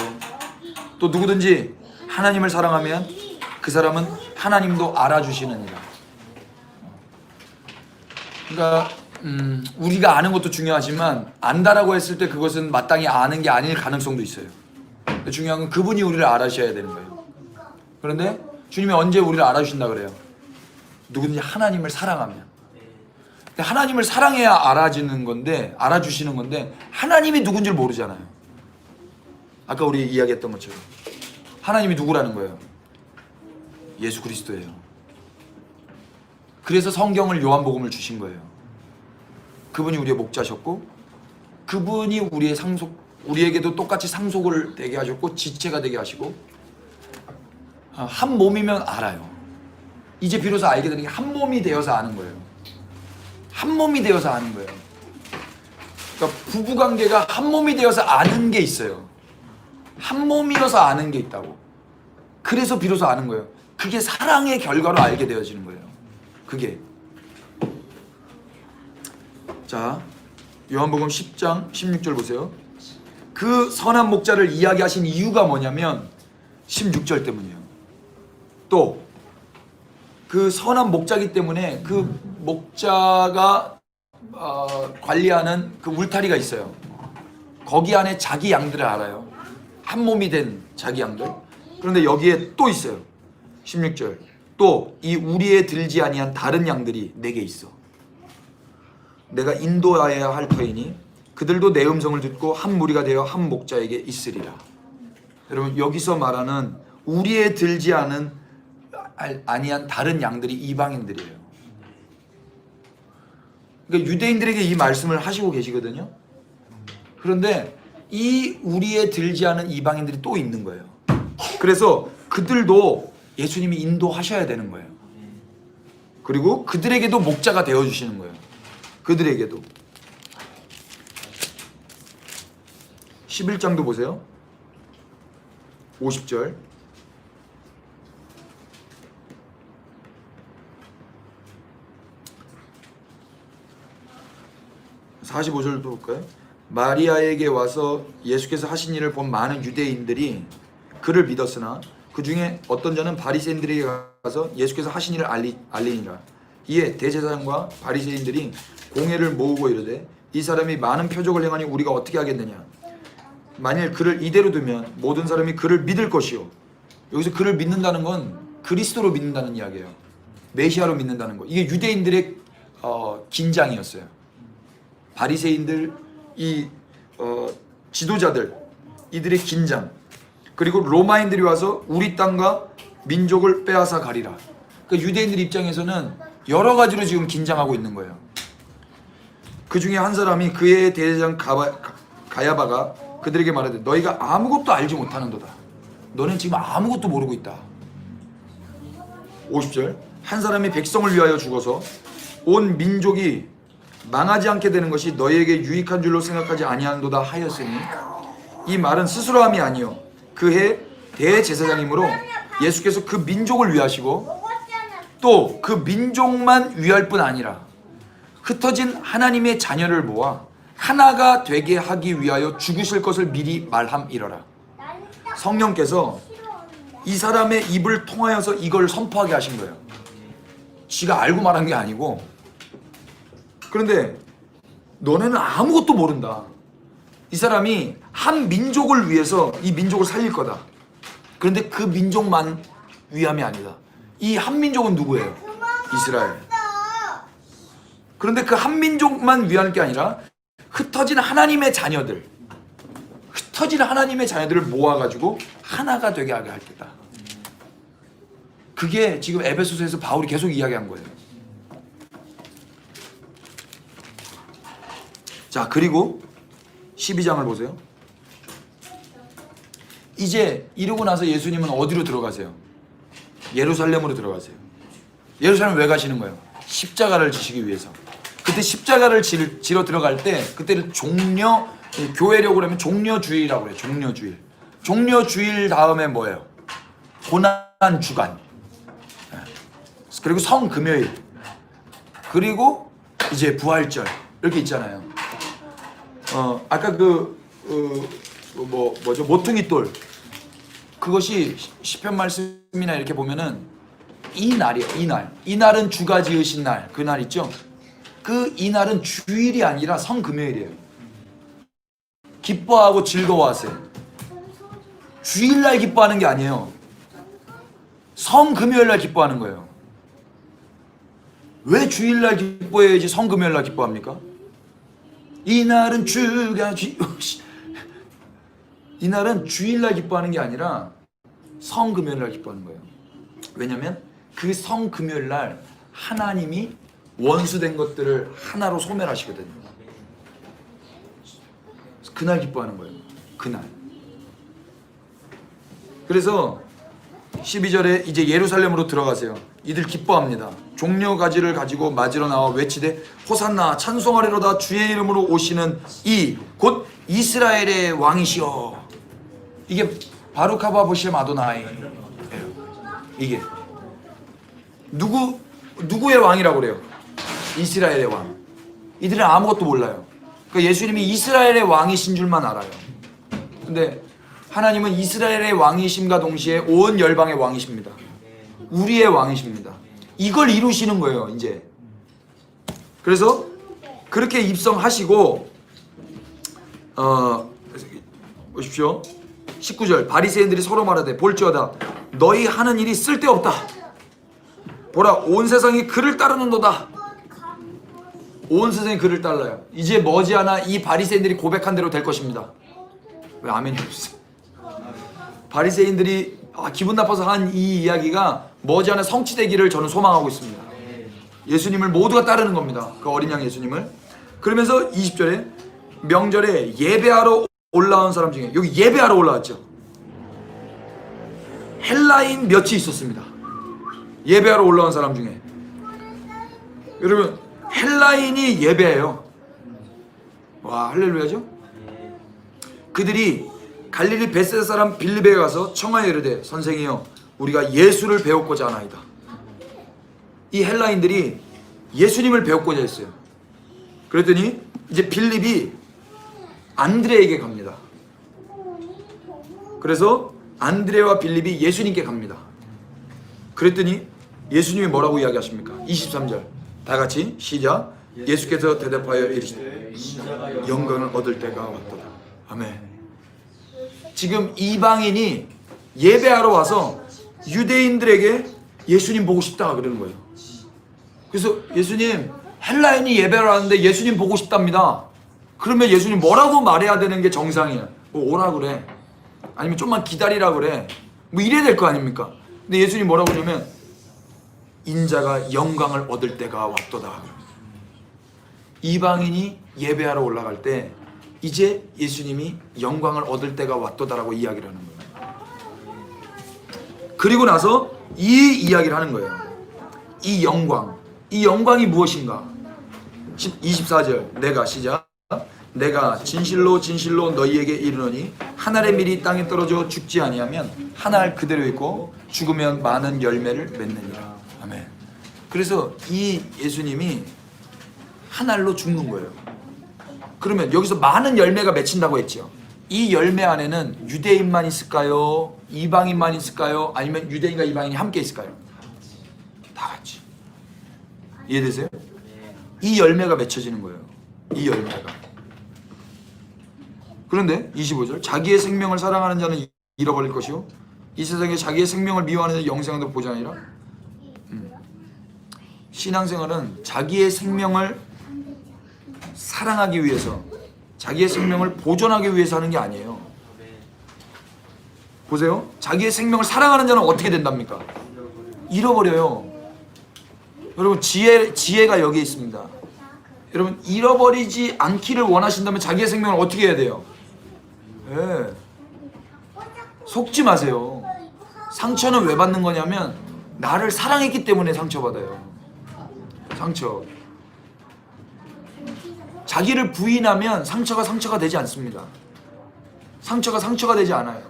또 누구든지 하나님을 사랑하면 그 사람은 하나님도 알아주시느니라. 그러니까 우리가 아는 것도 중요하지만 안다라고 했을 때 그것은 마땅히 아는 게 아닐 가능성도 있어요. 중요한 건 그분이 우리를 알아주셔야 되는 거예요. 그런데 주님이 언제 우리를 알아주신다 그래요? 누구든지 하나님을 사랑하면. 근데 하나님을 사랑해야 알아주시는 건데 하나님이 누군지를 모르잖아요. 아까 우리 이야기했던 것처럼 하나님이 누구라는 거예요? 예수 그리스도예요. 그래서 성경을 요한복음을 주신 거예요. 그분이 우리의 목자셨고 그분이 우리의 우리에게도 똑같이 상속을 되게 하셨고 지체가 되게 하시고 한 몸이면 알아요. 이제 비로소 알게 되는 게 한 몸이 되어서 아는 거예요. 한 몸이 되어서 아는 거예요. 그러니까 부부관계가 한 몸이 되어서 아는 게 있어요. 한 몸이어서 아는 게 있다고. 그래서 비로소 아는 거예요. 그게 사랑의 결과로 알게 되어지는 거예요. 그게. 자, 요한복음 10장 16절 보세요. 그 선한 목자를 이야기하신 이유가 뭐냐면 16절 때문이에요. 또 그 선한 목자기 때문에 그 목자가 관리하는 그 울타리가 있어요. 거기 안에 자기 양들을 알아요. 한 몸이 된 자기 양들. 그런데 여기에 또 있어요. 16절. 또 이 우리에 들지 아니한 다른 양들이 내게 있어. 내가 인도하여야 할 터이니 그들도 내 음성을 듣고 한 무리가 되어 한 목자에게 있으리라. 여러분, 여기서 말하는 우리에 들지 아니한 다른 양들이 이방인들이에요. 그러니까 유대인들에게 이 말씀을 하시고 계시거든요. 그런데 이 우리에 들지 않은 이방인들이 또 있는 거예요. 그래서 그들도 예수님이 인도하셔야 되는 거예요. 그리고 그들에게도 목자가 되어주시는 거예요. 그들에게도. 11장도 보세요. 50절. 45절도 볼까요? 마리아에게 와서 예수께서 하신 일을 본 많은 유대인들이 그를 믿었으나 그 중에 어떤 자는 바리새인들에게 가서 예수께서 하신 일을 알리니라. 이에 대제사장과 바리새인들이 공회를 모으고 이르되 이 사람이 많은 표적을 행하니 우리가 어떻게 하겠느냐. 만일 그를 이대로 두면 모든 사람이 그를 믿을 것이요. 여기서 그를 믿는다는 건 그리스도로 믿는다는 이야기예요. 메시아로 믿는다는 거. 이게 유대인들의 긴장이었어요. 바리새인들, 지도자들, 이들의 긴장. 그리고 로마인들이 와서 우리 땅과 민족을 빼앗아 가리라. 그러니까 유대인들 입장에서는 여러 가지로 지금 긴장하고 있는 거예요. 그 중에 한 사람이 그의 대제사장 가야바가 그들에게 말하되 너희가 아무것도 알지 못하는도다. 너는 지금 아무것도 모르고 있다. 50절. 한 사람이 백성을 위하여 죽어서 온 민족이 망하지 않게 되는 것이 너희에게 유익한 줄로 생각하지 아니하는도다 하였으니 이 말은 스스로 함이 아니요 그해 대제사장이므로 예수께서 그 민족을 위하시고 또 그 민족만 위할 뿐 아니라 흩어진 하나님의 자녀를 모아 하나가 되게 하기 위하여 죽으실 것을 미리 말함이러라. 성령께서 이 사람의 입을 통하여서 이걸 선포하게 하신 거예요. 지가 알고 말한 게 아니고. 그런데 너네는 아무것도 모른다. 이 사람이 한 민족을 위해서 이 민족을 살릴 거다. 그런데 그 민족만 위함이 아니다. 이 한 민족은 누구예요? 이스라엘. 그런데 그 한 민족만 위할 게 아니라 흩어진 하나님의 자녀들을 모아가지고 하나가 되게 하게 할 거다. 그게 지금 에베소서에서 바울이 계속 이야기한 거예요. 자, 그리고 12장을 보세요. 이제 이러고 나서 예수님은 어디로 들어가세요? 예루살렘으로 들어가세요. 예루살렘 왜 가시는 거예요? 십자가를 지시기 위해서. 그때 십자가를 지러 들어갈 때 그때를 교회력으로 하면 종려주일이라고 그래요. 종려주일. 종려주일 다음에 뭐예요? 고난주간. 그리고 성금요일. 그리고 이제 부활절. 이렇게 있잖아요. 아까 뭐죠? 모퉁이돌. 그것이 시편 말씀이나 이렇게 보면은 이 날이에요. 이 날은 주가 지으신 날. 그 날 있죠? 그 이 날은 주일이 아니라 성금요일이에요. 기뻐하고 즐거워하세요. 주일날 기뻐하는 게 아니에요. 성금요일날 기뻐하는 거예요. 왜 주일날 기뻐해야지 성금요일날 기뻐합니까? 이 날은 이날은 주일날 기뻐하는 게 아니라 성금요일날 기뻐하는 거예요. 왜냐면 그 성금요일날 하나님이 원수된 것들을 하나로 소멸하시거든요. 그날 기뻐하는 거예요. 그날. 그래서 12절에 이제 예루살렘으로 들어가세요. 이들 기뻐합니다. 종려가지를 가지고 맞으러 나와 외치되 호산나 찬송하리로다 주의 이름으로 오시는 이 곧 이스라엘의 왕이시여. 이게 바루카바보시엠 아도나이. 이게 누구의 왕이라고 그래요? 이스라엘의 왕. 이들은 아무것도 몰라요. 그러니까 예수님이 이스라엘의 왕이신 줄만 알아요. 근데 하나님은 이스라엘의 왕이심과 동시에 온 열방의 왕이십니다. 우리의 왕이십니다. 이걸 이루시는 거예요, 이제. 그래서 그렇게 입성하시고 보십시오. 19절 바리새인들이 서로 말하되 볼지어다 너희 하는 일이 쓸데없다. 보라 온 세상이 그를 따르는도다. 온 세상이 그를 따라요. 이제 머지않아 이 바리새인들이 고백한 대로 될 것입니다. 왜 아멘이 없어요? 바리새인들이 기분 나빠서 한 이 이야기가 머지않아 성취되기를 저는 소망하고 있습니다. 예수님을 모두가 따르는 겁니다. 그 어린 양 예수님을. 그러면서 20절에 명절에 예배하러 올라온 사람 중에, 여기 예배하러 올라왔죠. 헬라인 몇이 있었습니다. 예배하러 올라온 사람 중에. 여러분 헬라인이 예배해요. 와 할렐루야죠. 그들이 갈릴리 베세다 사람 빌립에 가서 청하여 이르되 선생이여 우리가 예수를 배웠고자 하나이다. 이 헬라인들이 예수님을 배웠고자 했어요. 그랬더니 이제 빌립이 안드레에게 갑니다. 그래서 안드레와 빌립이 예수님께 갑니다. 그랬더니 예수님이 뭐라고 이야기하십니까? 23절 다 같이 시작. 예수께서 대답하여 이르시되 영광을 얻을 때가 왔도다. 아멘. 지금 이방인이 예배하러 와서 유대인들에게 예수님 보고 싶다 그러는 거예요. 그래서 예수님 헬라인이 예배하러 왔는데 예수님 보고 싶답니다. 그러면 예수님 뭐라고 말해야 되는 게 정상이야? 뭐 오라 그래, 아니면 좀만 기다리라 그래, 뭐 이래야 될 거 아닙니까? 근데 예수님 뭐라고 그러냐면 인자가 영광을 얻을 때가 왔도다. 이방인이 예배하러 올라갈 때 이제 예수님이 영광을 얻을 때가 왔도다라고 이야기를 하는 거예요. 그리고 나서 이 이야기를 하는 거예요. 이 영광이 무엇인가? 24절 내가 시작. 내가 진실로 진실로 너희에게 이르노니 한 알의 밀이 땅에 떨어져 죽지 아니하면 한 알 그대로 있고 죽으면 많은 열매를 맺느니라. 아멘. 그래서 이 예수님이 한 알로 죽는 거예요. 그러면 여기서 많은 열매가 맺힌다고 했죠. 이 열매 안에는 유대인만 있을까요? 이방인만 있을까요? 아니면 유대인과 이방인이 함께 있을까요? 다 같이. 이해되세요? 이 열매가 맺혀지는 거예요. 이 열매가. 그런데 25절 자기의 생명을 사랑하는 자는 잃어버릴 것이요 이 세상에 자기의 생명을 미워하는 자는 영생을 보지 아니라. 신앙생활은 자기의 생명을 사랑하기 위해서, 자기의 생명을 보존하기 위해서 하는 게 아니에요. 보세요. 자기의 생명을 사랑하는 자는 어떻게 된답니까? 잃어버려요. 여러분 지혜가 여기에 있습니다. 여러분 잃어버리지 않기를 원하신다면 자기의 생명을 어떻게 해야 돼요? 네. 속지 마세요. 상처는 왜 받는 거냐면 나를 사랑했기 때문에 상처받아요. 상처. 자기를 부인하면 상처가 되지 않습니다. 상처가 되지 않아요.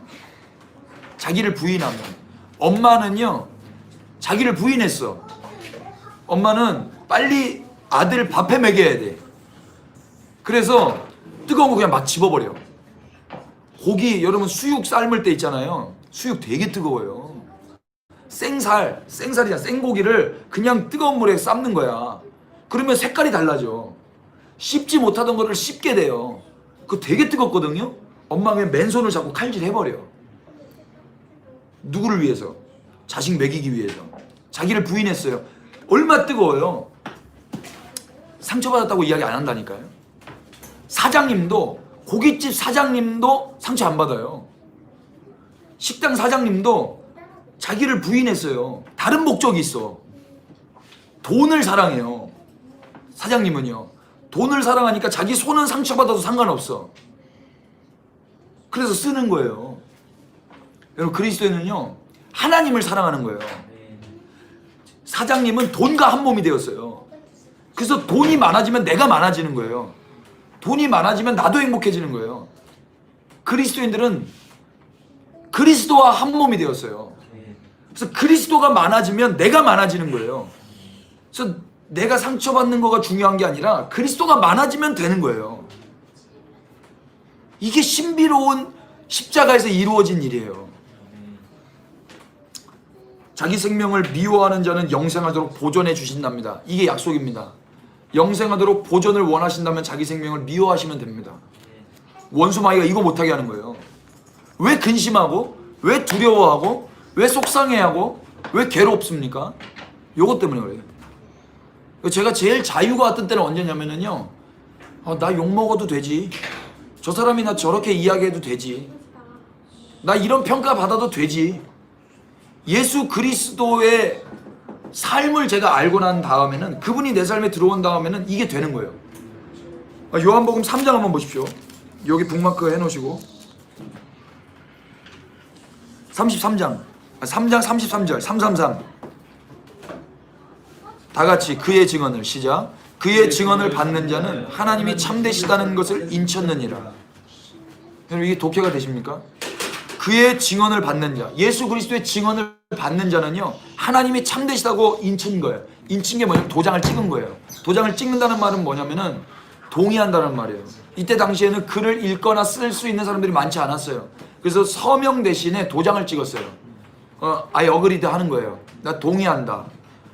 자기를 부인하면. 엄마는요 자기를 부인했어. 엄마는 빨리 아들 밥해 먹여야 돼. 그래서 뜨거운 거 그냥 막 집어버려. 고기 여러분 수육 삶을 때 있잖아요. 수육 되게 뜨거워요. 생살이야. 생고기를 그냥 뜨거운 물에 삶는 거야. 그러면 색깔이 달라져. 씹지 못하던 거를 씹게 돼요. 그거 되게 뜨겁거든요. 엄마가 그냥 맨손을 잡고 칼질 해버려. 누구를 위해서? 자식 먹이기 위해서. 자기를 부인했어요. 얼마 뜨거워요. 상처받았다고 이야기 안 한다니까요. 사장님도, 고깃집 사장님도 상처 안 받아요. 식당 사장님도 자기를 부인했어요. 다른 목적이 있어. 돈을 사랑해요. 사장님은요. 돈을 사랑하니까 자기 손은 상처받아도 상관없어. 그래서 쓰는 거예요. 여러분 그리스도인은요 하나님을 사랑하는 거예요. 사장님은 돈과 한 몸이 되었어요. 그래서 돈이 많아지면 내가 많아지는 거예요. 돈이 많아지면 나도 행복해지는 거예요. 그리스도인들은 그리스도와 한 몸이 되었어요. 그래서 그리스도가 많아지면 내가 많아지는 거예요. 그래서 내가 상처받는 거가 중요한 게 아니라 그리스도가 많아지면 되는 거예요. 이게 신비로운 십자가에서 이루어진 일이에요. 자기 생명을 미워하는 자는 영생하도록 보존해 주신답니다. 이게 약속입니다. 영생하도록 보존을 원하신다면 자기 생명을 미워하시면 됩니다. 원수 마귀가 이거 못하게 하는 거예요. 왜 근심하고, 왜 두려워하고, 왜 속상해하고, 왜 괴롭습니까? 요것 때문에 그래요. 제가 제일 자유가 왔던 때는 언제냐면요, 나 욕먹어도 되지, 저 사람이 나 저렇게 이야기해도 되지, 나 이런 평가 받아도 되지. 예수 그리스도의 삶을 제가 알고 난 다음에는, 그분이 내 삶에 들어온 다음에는 이게 되는 거예요. 요한복음 3장 한번 보십시오. 여기 북마크 해놓으시고 3장 33절 333 다같이 그의 증언을 시작. 그의 증언을 받는 자는 하나님이 참되시다는 것을 인쳤느니라. 여러분 이게 독해가 되십니까? 그의 증언을 받는 자, 예수 그리스도의 증언을 받는 자는요, 하나님이 참되시다고 인친 거예요. 인친 게 뭐냐면 도장을 찍은 거예요. 도장을 찍는다는 말은 뭐냐면은 동의한다는 말이에요. 이때 당시에는 글을 읽거나 쓸 수 있는 사람들이 많지 않았어요. 그래서 서명 대신에 도장을 찍었어요. I agreed 하는 거예요. 나 동의한다.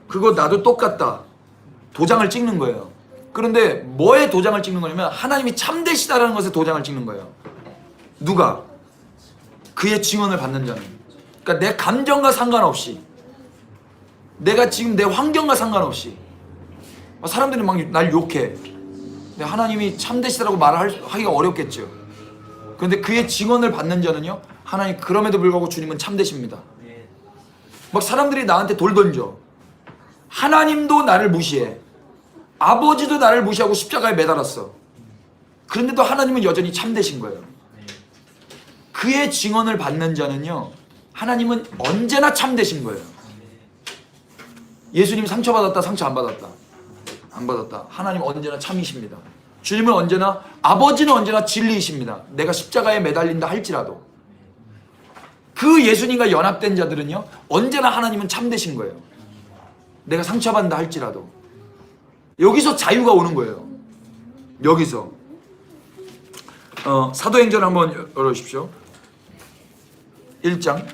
그거 나도 똑같다. 도장을 찍는 거예요. 그런데 뭐에 도장을 찍는 거냐면 하나님이 참되시다라는 것에 도장을 찍는 거예요. 누가? 그의 증언을 받는 자는. 그러니까 내 감정과 상관없이, 내가 지금 내 환경과 상관없이, 사람들이 막 날 욕해. 근데 하나님이 참되시다라고 말하기가 어렵겠죠. 그런데 그의 증언을 받는 자는요, 하나님 그럼에도 불구하고 주님은 참되십니다. 막 사람들이 나한테 돌 던져. 하나님도 나를 무시해. 아버지도 나를 무시하고 십자가에 매달았어. 그런데도 하나님은 여전히 참되신 거예요. 그의 증언을 받는 자는요, 하나님은 언제나 참되신 거예요. 예수님 상처받았다, 상처 안 받았다? 안 받았다. 하나님 언제나 참이십니다. 주님은 언제나, 아버지는 언제나 진리이십니다. 내가 십자가에 매달린다 할지라도. 그 예수님과 연합된 자들은요, 언제나 하나님은 참되신 거예요. 내가 상처받는다 할지라도. 여기서 자유가 오는 거예요. 여기서. 사도행전 한번 열어주십시오. 1장.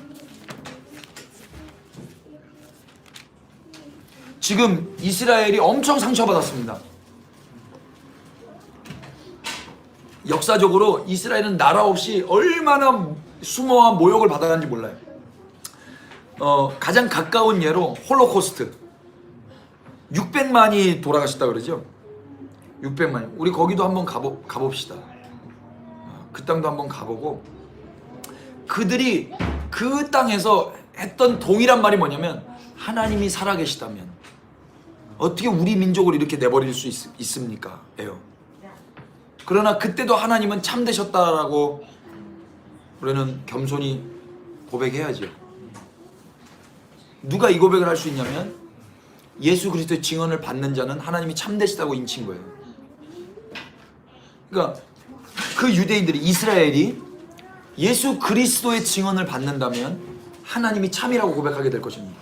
지금 이스라엘이 엄청 상처받았습니다. 역사적으로 이스라엘은 나라 없이 얼마나 수모와 모욕을 받아간지 몰라요. 가장 가까운 예로 홀로코스트. 600만이 돌아가셨다 그러죠. 600만. 우리 거기도 한번 가봅시다. 그 땅도 한번 가보고, 그들이 그 땅에서 했던 동일한 말이 뭐냐면, 하나님이 살아계시다면 어떻게 우리 민족을 이렇게 내버릴 수 있습니까? 예요. 그러나 그때도 하나님은 참되셨다라고 우리는 겸손히 고백해야죠. 누가 이 고백을 할 수 있냐면, 예수 그리스도의 증언을 받는 자는 하나님이 참되시다고 인친 거예요. 그러니까 그 유대인들이, 이스라엘이 예수 그리스도의 증언을 받는다면 하나님이 참이라고 고백하게 될 것입니다.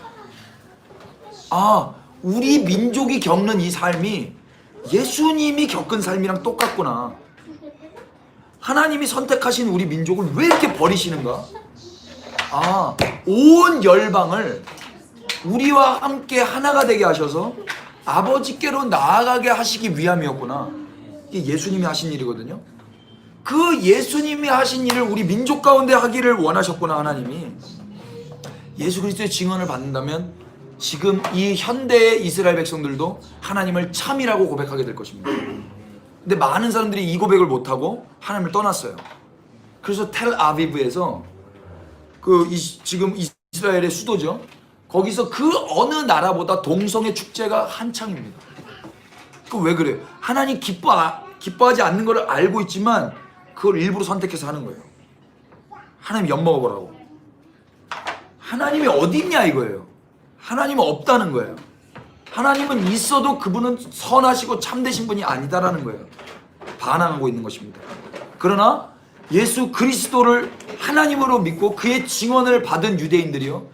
아, 우리 민족이 겪는 이 삶이 예수님이 겪은 삶이랑 똑같구나. 하나님이 선택하신 우리 민족을 왜 이렇게 버리시는가? 아, 온 열방을 우리와 함께 하나가 되게 하셔서 아버지께로 나아가게 하시기 위함이었구나. 이게 예수님이 하신 일이거든요. 그 예수님이 하신 일을 우리 민족 가운데 하기를 원하셨구나. 하나님이 예수 그리스도의 증언을 받는다면 지금 이 현대의 이스라엘 백성들도 하나님을 참이라고 고백하게 될 것입니다. 근데 많은 사람들이 이 고백을 못하고 하나님을 떠났어요. 그래서 텔아비브에서 지금 이스라엘의 수도죠. 거기서 그 어느 나라보다 동성애 축제가 한창입니다. 그 왜 그래요? 하나님 기뻐하지 않는 걸 알고 있지만 그걸 일부러 선택해서 하는 거예요. 하나님 엿먹어보라고. 하나님이 어디 있냐 이거예요. 하나님은 없다는 거예요. 하나님은 있어도 그분은 선하시고 참되신 분이 아니다라는 거예요. 반항하고 있는 것입니다. 그러나 예수 그리스도를 하나님으로 믿고 그의 증언을 받은 유대인들이요,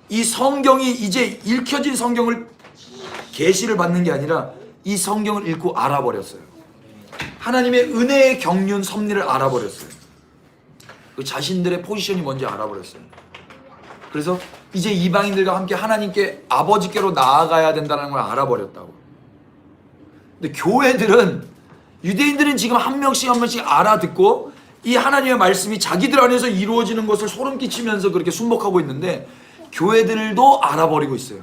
이 성경이 이제 읽혀진 성경을 계시를 받는 게 아니라 이 성경을 읽고 알아버렸어요. 하나님의 은혜의 경륜 섭리를 알아버렸어요. 그 자신들의 포지션이 뭔지 알아버렸어요. 그래서 이제 이방인들과 함께 하나님께 아버지께로 나아가야 된다는 걸 알아버렸다고. 근데 교회들은, 유대인들은 지금 한 명씩 한 명씩 알아듣고 이 하나님의 말씀이 자기들 안에서 이루어지는 것을 소름 끼치면서 그렇게 순복하고 있는데, 교회들도 알아버리고 있어요.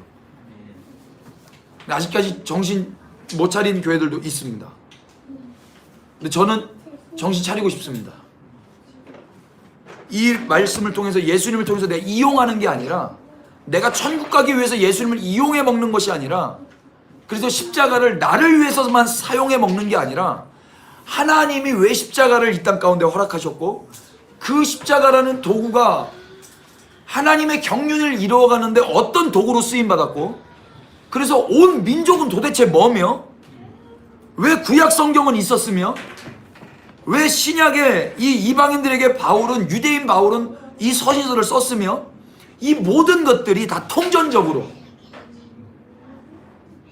아직까지 정신 못 차린 교회들도 있습니다. 근데 저는 정신 차리고 싶습니다. 이 말씀을 통해서, 예수님을 통해서 내가 이용하는 게 아니라, 내가 천국 가기 위해서 예수님을 이용해 먹는 것이 아니라, 그래서 십자가를 나를 위해서만 사용해 먹는 게 아니라, 하나님이 왜 십자가를 이 땅 가운데 허락하셨고, 그 십자가라는 도구가 하나님의 경륜을 이루어가는데 어떤 도구로 쓰임받았고, 그래서 온 민족은 도대체 뭐며, 왜 구약 성경은 있었으며, 왜 신약에 이 이방인들에게 바울은, 유대인 바울은 이 서신서를 썼으며, 이 모든 것들이 다 통전적으로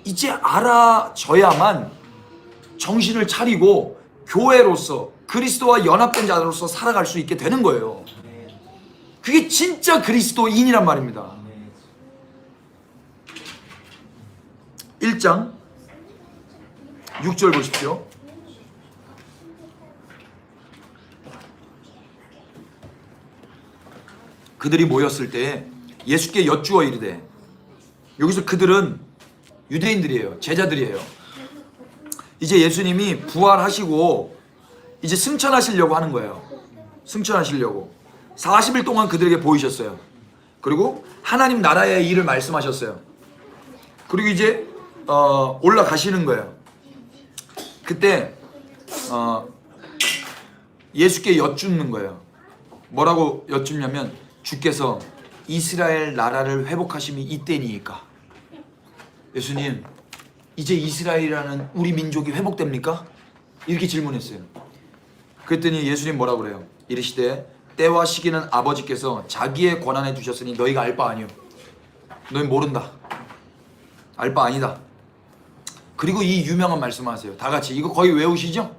이제 알아져야만 정신을 차리고 교회로서, 그리스도와 연합된 자로서 살아갈 수 있게 되는 거예요. 그게 진짜 그리스도인이란 말입니다. 1장 6절 보십시오. 그들이 모였을 때 예수께 여쭈어 이르되, 여기서 그들은 유대인들이에요. 제자들이에요. 이제 예수님이 부활하시고 이제 승천하시려고 하는 거예요. 승천하시려고 40일 동안 그들에게 보이셨어요. 그리고 하나님 나라의 일을 말씀하셨어요. 그리고 이제 올라가시는 거예요. 그때 예수께 여쭙는 거예요. 뭐라고 여쭙냐면, 주께서 이스라엘 나라를 회복하심이 이때니까, 예수님 이제 이스라엘이라는 우리 민족이 회복됩니까? 이렇게 질문했어요. 그랬더니 예수님 뭐라고 그래요? 이르시되 때와 시기는 아버지께서 자기의 권한에 두셨으니 너희가 알 바 아니오. 너희 모른다. 알 바 아니다. 그리고 이 유명한 말씀하세요. 다 같이 이거 거의 외우시죠?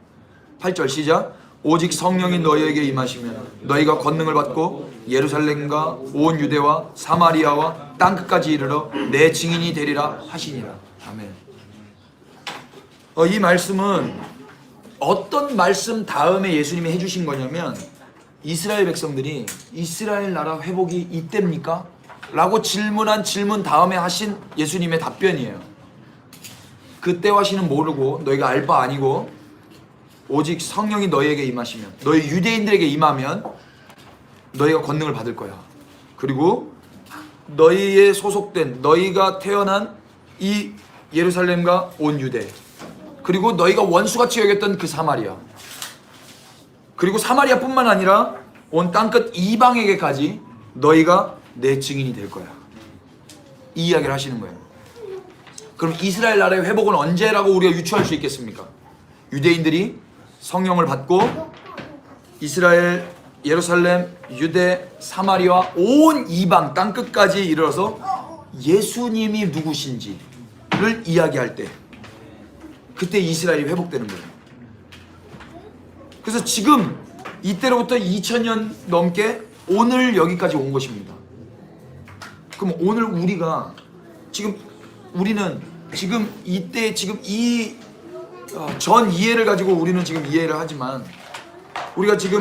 8절 시작. 오직 성령이 너희에게 임하시면 너희가 권능을 받고 예루살렘과 온 유대와 사마리아와 땅끝까지 이르러 내 증인이 되리라 하시니라. 아멘. 이 말씀은 어떤 말씀 다음에 예수님이 해주신 거냐면, 이스라엘 백성들이 이스라엘 나라 회복이 이때입니까? 라고 질문한 질문 다음에 하신 예수님의 답변이에요. 그때와 시는 모르고 너희가 알 바 아니고, 오직 성령이 너희에게 임하시면, 너희 유대인들에게 임하면 너희가 권능을 받을 거야. 그리고 너희의 소속된, 너희가 태어난 이 예루살렘과 온 유대, 그리고 너희가 원수같이 여겼던 그 사마리아, 그리고 사마리아뿐만 아니라 온 땅끝 이방에게까지 너희가 내 증인이 될 거야. 이 이야기를 하시는 거예요. 그럼 이스라엘 나라의 회복은 언제라고 우리가 유추할 수 있겠습니까? 유대인들이 성령을 받고 이스라엘, 예루살렘, 유대, 사마리아, 온 이방 땅끝까지 이르러서 예수님이 누구신지를 이야기할 때, 그때 이스라엘이 회복되는 거예요. 그래서 지금 이때로부터 2000년 넘게 오늘 여기까지 온 것입니다. 그럼 오늘 우리가 우리는 지금 이때 지금 이 전 이해를 가지고 우리는 지금 이해를 하지만, 우리가 지금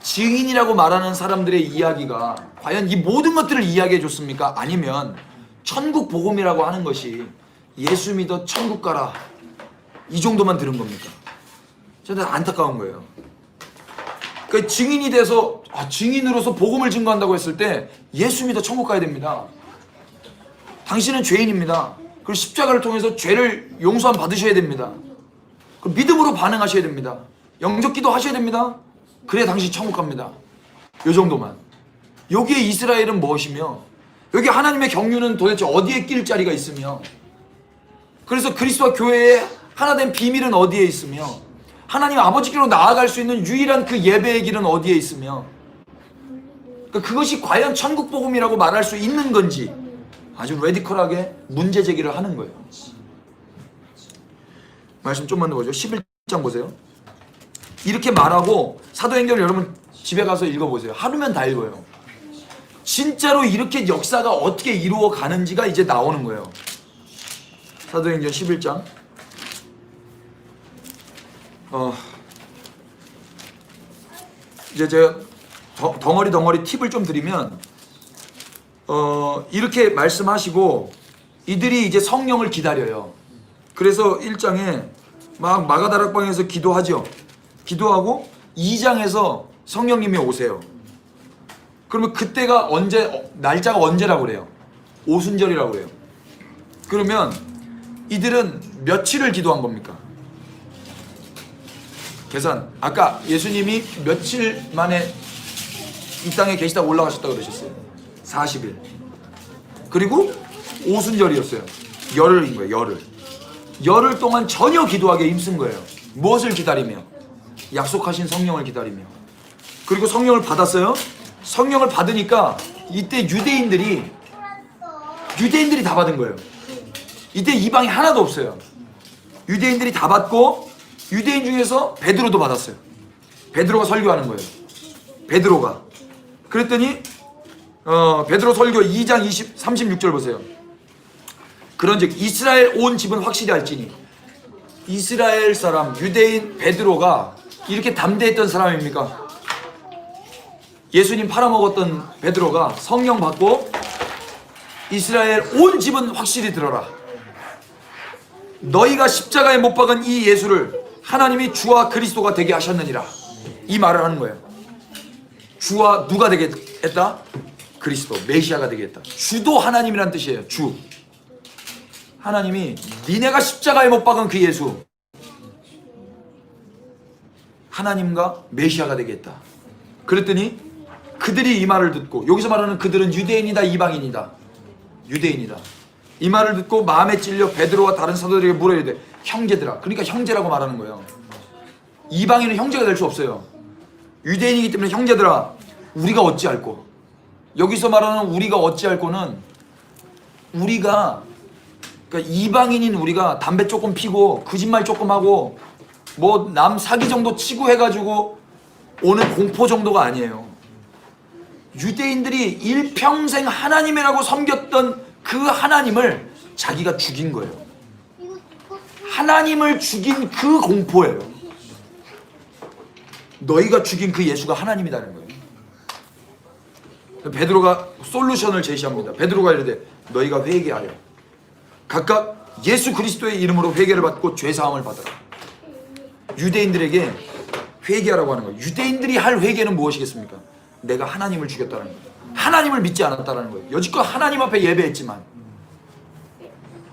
증인이라고 말하는 사람들의 이야기가 과연 이 모든 것들을 이야기해 줬습니까? 아니면 천국 복음이라고 하는 것이 예수 믿어 천국 가라 이 정도만 들은 겁니까? 저는 안타까운 거예요. 그러니까 증인이 돼서 증인으로서 복음을 증거한다고 했을 때 예수 믿어 천국 가야 됩니다. 당신은 죄인입니다. 그리고 십자가를 통해서 죄를 용서함 받으셔야 됩니다. 믿음으로 반응하셔야 됩니다. 영접기도 하셔야 됩니다. 그래야 당신 천국 갑니다. 요 정도만. 여기에 이스라엘은 무엇이며, 여기 하나님의 경륜은 도대체 어디에 낄 자리가 있으며, 그래서 그리스도와 교회의 하나된 비밀은 어디에 있으며, 하나님 아버지께로 나아갈 수 있는 유일한 그 예배의 길은 어디에 있으며, 그것이 과연 천국 복음이라고 말할 수 있는 건지 아주 레디컬하게 문제 제기를 하는 거예요. 말씀 좀만 더 보죠. 11장 보세요. 이렇게 말하고 사도행전을 여러분 집에 가서 읽어보세요. 하루면 다 읽어요. 진짜로 이렇게 역사가 어떻게 이루어가는지가 이제 나오는 거예요. 사도행전 11장 이제 제가 덩어리 팁을 좀 드리면 이렇게 말씀하시고 이들이 이제 성령을 기다려요. 그래서 1장에 막 마가다락방에서 기도하죠. 기도하고 2장에서 성령님이 오세요. 그러면 그때가 언제, 날짜가 언제라고 그래요? 오순절이라고 그래요. 그러면 이들은 며칠을 기도한 겁니까? 계산. 아까 예수님이 며칠 만에 이 땅에 계시다 올라가셨다고 그러셨어요. 40일. 그리고 오순절이었어요. 열흘인 거예요. 열흘. 열흘 동안 전혀 기도하기에 힘쓴 거예요. 무엇을 기다리며? 약속하신 성령을 기다리며. 그리고 성령을 받았어요. 성령을 받으니까 이때 유대인들이 다 받은 거예요. 이때 이방이 하나도 없어요. 유대인들이 다 받고 유대인 중에서 베드로도 받았어요. 베드로가 설교하는 거예요. 베드로가. 그랬더니 베드로 설교 2장 36절 보세요. 그런즉 이스라엘 온 집은 확실히 알지니. 이스라엘 사람 유대인 베드로가 이렇게 담대했던 사람입니까? 예수님 팔아먹었던 베드로가 성령 받고 이스라엘 온 집은 확실히 들어라. 너희가 십자가에 못 박은 이 예수를 하나님이 주와 그리스도가 되게 하셨느니라. 이 말을 하는 거예요. 주와 누가 되게 했다? 그리스도, 메시아가 되게 했다. 주도 하나님이란 뜻이에요. 주. 하나님이 니네가 십자가에 못 박은 그 예수 하나님과 메시아가 되게 했다. 그랬더니 그들이 이 말을 듣고, 여기서 말하는 그들은 유대인이다 이방인이다. 유대인이다. 이 말을 듣고 마음에 찔려 베드로와 다른 사도들에게 물어야 돼. 형제들아. 그러니까 형제라고 말하는 거예요. 이방인은 형제가 될 수 없어요. 유대인이기 때문에 형제들아, 우리가 어찌할꼬. 여기서 말하는 우리가 어찌할꼬는 우리가, 그러니까 이방인인 우리가 담배 조금 피고 거짓말 조금 하고 뭐 남 사기 정도 치고 해가지고 오는 공포 정도가 아니에요. 유대인들이 일평생 하나님이라고 섬겼던 그 하나님을 자기가 죽인 거예요. 하나님을 죽인 그 공포예요. 너희가 죽인 그 예수가 하나님이라는 거예요. 베드로가 솔루션을 제시합니다. 베드로가 이르되 너희가 회개하여 각각 예수 그리스도의 이름으로 회개를 받고 죄사함을 받으라. 유대인들에게 회개하라고 하는 거예요. 유대인들이 할 회개는 무엇이겠습니까? 내가 하나님을 죽였다는 거예요. 하나님을 믿지 않았다는 거예요. 여지껏 하나님 앞에 예배했지만,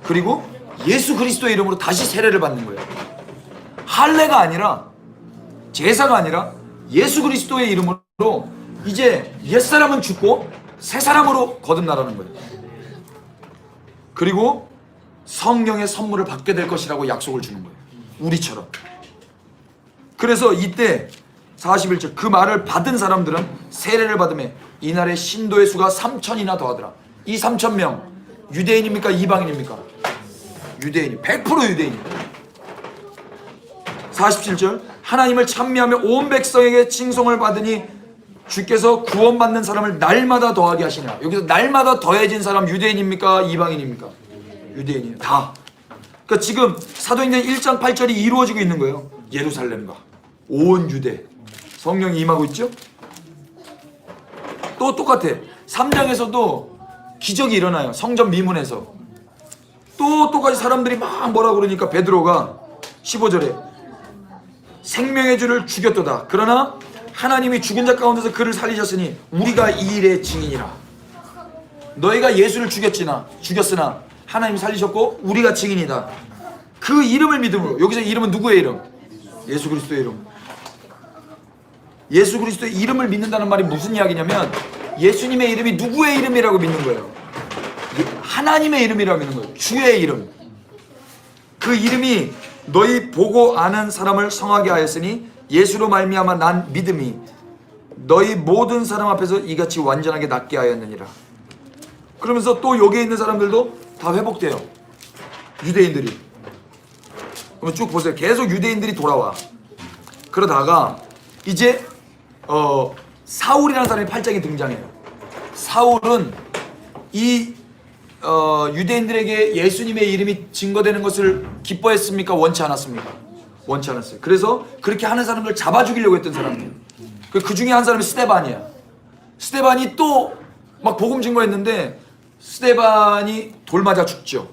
그리고 예수 그리스도의 이름으로 다시 세례를 받는 거예요. 할례가 아니라, 제사가 아니라 예수 그리스도의 이름으로 이제 옛사람은 죽고 새 사람으로 거듭나라는 거예요. 그리고 성령의 선물을 받게 될 것이라고 약속을 주는 거예요. 우리처럼. 그래서 이때 41절 그 말을 받은 사람들은 세례를 받으며 이날의 신도의 수가 3,000이나 더하더라. 이 3,000명 유대인입니까? 이방인입니까? 유대인이. 100% 유대인입니다. 47절 하나님을 찬미하며 온 백성에게 칭송을 받으니 주께서 구원받는 사람을 날마다 더하게 하시니라. 여기서 날마다 더해진 사람 유대인입니까? 이방인입니까? 유대인이에요. 다. 그러니까 지금 사도행전 1장 8절이 이루어지고 있는 거예요. 예루살렘과 온 유대 성령이 임하고 있죠. 또 똑같아. 3장에서도 기적이 일어나요. 성전 미문에서. 또 똑같이 사람들이 막 뭐라 그러니까 베드로가 15절에 생명의 주를 죽였도다. 그러나 하나님이 죽은 자 가운데서 그를 살리셨으니 우리가 이 일의 증인이라. 너희가 예수를 죽였으나 하나님이 살리셨고 우리가 증인이다. 그 이름을 믿음으로. 여기서 이름은 누구의 이름? 예수 그리스도의 이름. 예수 그리스도의 이름을 믿는다는 말이 무슨 이야기냐면 예수님의 이름이 누구의 이름이라고 믿는 거예요. 하나님의 이름이라고 믿는 거예요. 주의 이름. 그 이름이 너희 보고 아는 사람을 성하게 하였으니 예수로 말미암아 난 믿음이 너희 모든 사람 앞에서 이같이 완전하게 낫게 하였느니라. 그러면서 또 여기에 있는 사람들도 다 회복돼요. 유대인들이. 쭉 보세요. 계속 유대인들이 돌아와. 그러다가 이제 사울이라는 사람이 8장에 등장해요. 사울은 이 유대인들에게 예수님의 이름이 증거되는 것을 기뻐했습니까? 원치 않았습니까? 원치 않았어요. 그래서 그렇게 하는 사람들 잡아 죽이려고 했던 사람이에요. 그 중에 한 사람이 스데반이야. 스데반이 또 막 복음 증거했는데 스데반이 돌 맞아 죽죠.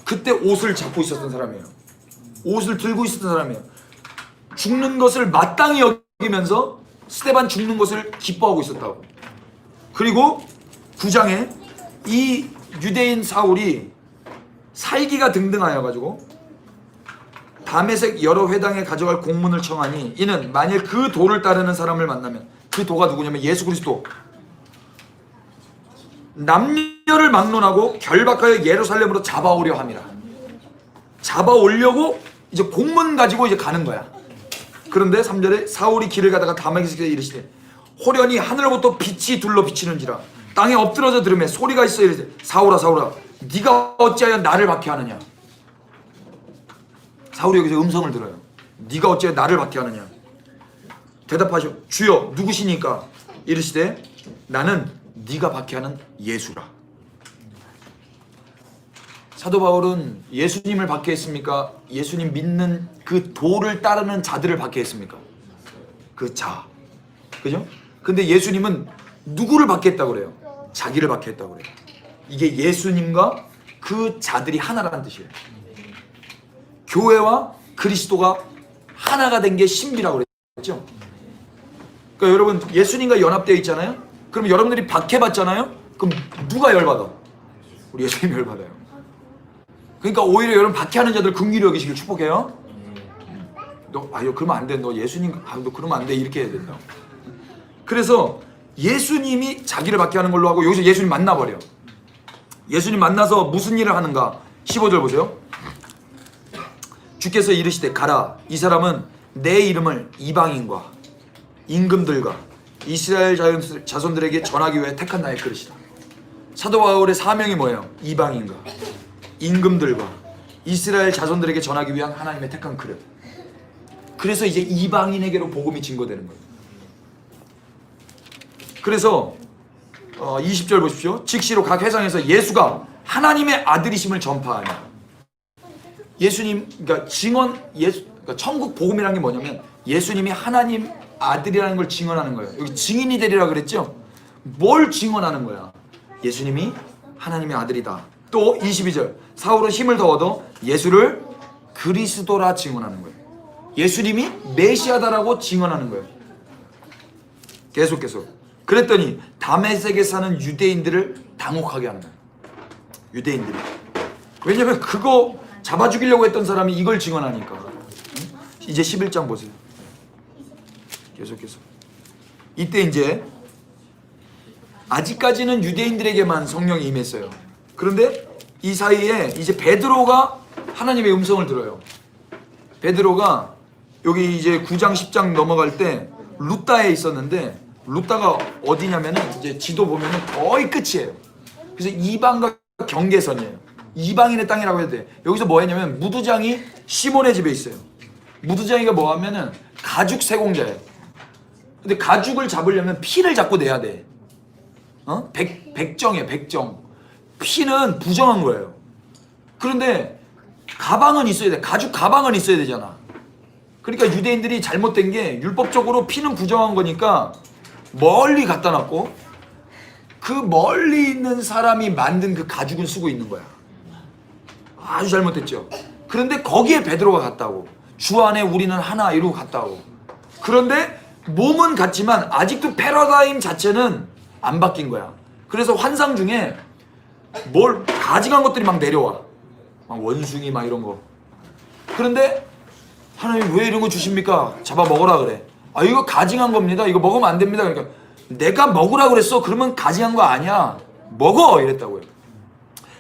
그때 옷을 잡고 있었던 사람이에요. 옷을 들고 있었던 사람이에요. 죽는 것을 마땅히 여기면서 스데반 죽는 것을 기뻐하고 있었다고. 그리고 9장에 이 유대인 사울이 살기가 등등하여 가지고 다메섹 여러 회당에 가져갈 공문을 청하니 이는 만일 그 도를 따르는 사람을 만나면, 그 도가 누구냐면 예수 그리스도, 남녀를 막론하고 결박하여 예루살렘으로 잡아오려 함이라. 잡아오려고 이제 공문 가지고 이제 가는 거야. 그런데 3절에 사울이 길을 가다가 다메섹에 이르시되 호련히 하늘로부터 빛이 둘러 비치는지라 땅에 엎드러져 들으매 소리가 있어 이르되 사울아 사울아 네가 어찌하여 나를 박해하느냐. 사울이 여기서 음성을 들어요. 네가 어찌하여 나를 박해하느냐. 대답하시오. 주여 누구시니까? 이르시되 나는 네가 박해하는 예수라. 사도 바울은 예수님을 박해했습니까? 예수님 믿는 그 도를 따르는 자들을 박해했습니까? 그 자. 그죠? 근데 예수님은 누구를 박해했다고 그래요? 자기를 박해했다고 그래요. 이게 예수님과 그 자들이 하나라는 뜻이에요. 교회와 그리스도가 하나가 된 게 신비라고 그랬죠? 그러니까 여러분 예수님과 연합되어 있잖아요? 그럼 여러분들이 박해받잖아요? 그럼 누가 열받아? 우리 예수님이 열받아요. 그러니까 오히려 여러분 박해하는 자들 긍휼히 여기시길 축복해요. 너 그러면 안 돼. 너 예수님 너 그러면 안 돼. 이렇게 해야 된다. 그래서 예수님이 자기를 박해하는 걸로 하고 여기서 예수님 만나버려. 예수님 만나서 무슨 일을 하는가? 15절 보세요. 주께서 이르시되 가라. 이 사람은 내 이름을 이방인과 임금들과 이스라엘 자손들에게 전하기 위해 택한 나의 그릇이다. 사도 바울의 사명이 뭐예요? 이방인과 임금들과 이스라엘 자손들에게 전하기 위한 하나님의 택한 그릇. 그래서 이제 이방인에게로 복음이 증거되는 거예요. 그래서 20절 보십시오. 직시로 각 회상에서 예수가 하나님의 아들이심을 전파하냐. 예수님, 그러니까 증언, 그러니까 천국 복음이라는 게 뭐냐면 예수님이 하나님 아들이라는 걸 증언하는 거예요. 여기 증인이 되리라 그랬죠? 뭘 증언하는 거야? 예수님이 하나님의 아들이다. 또 22절 사울은 힘을 더 얻어 예수를 그리스도라 증언하는 거예요. 예수님이 메시아다라고 증언하는 거예요. 계속 그랬더니 다메섹에 사는 유대인들을 당혹하게 하는 거예요. 유대인들이. 왜냐면 그거 잡아 죽이려고 했던 사람이 이걸 증언하니까. 응? 이제 11장 보세요. 계속 이때 이제 아직까지는 유대인들에게만 성령이 임했어요. 그런데 이 사이에 이제 베드로가 하나님의 음성을 들어요. 베드로가 여기 이제 9장 10장 넘어갈 때 루다에 있었는데 루다가 어디냐면은 이제 지도 보면은 거의 끝이에요. 그래서 이방과 경계선이에요. 이방인의 땅이라고 해도 돼. 여기서 뭐 했냐면 무두장이 시몬의 집에 있어요. 무두장이가 뭐 하면은 가죽 세공자예요. 근데 가죽을 잡으려면 피를 자꾸 내야 돼. 백정이에요, 백정. 피는 부정한 거예요. 그런데 가방은 있어야 돼. 가죽 가방은 있어야 되잖아. 그러니까 유대인들이 잘못된 게 율법적으로 피는 부정한 거니까 멀리 갖다 놨고 그 멀리 있는 사람이 만든 그 가죽은 쓰고 있는 거야. 아주 잘못됐죠. 그런데 거기에 베드로가 갔다고. 주 안에 우리는 하나 이러고 갔다고. 그런데 몸은 같지만 아직도 패러다임 자체는 안 바뀐 거야. 그래서 환상 중에 뭘 가증한 것들이 막 내려와. 막 원숭이 막 이런 거. 그런데 하나님 왜 이런 거 주십니까? 잡아 먹으라 그래. 아 이거 가증한 겁니다. 이거 먹으면 안 됩니다. 그러니까 내가 먹으라 그랬어. 그러면 가증한 거 아니야. 먹어 이랬다고요.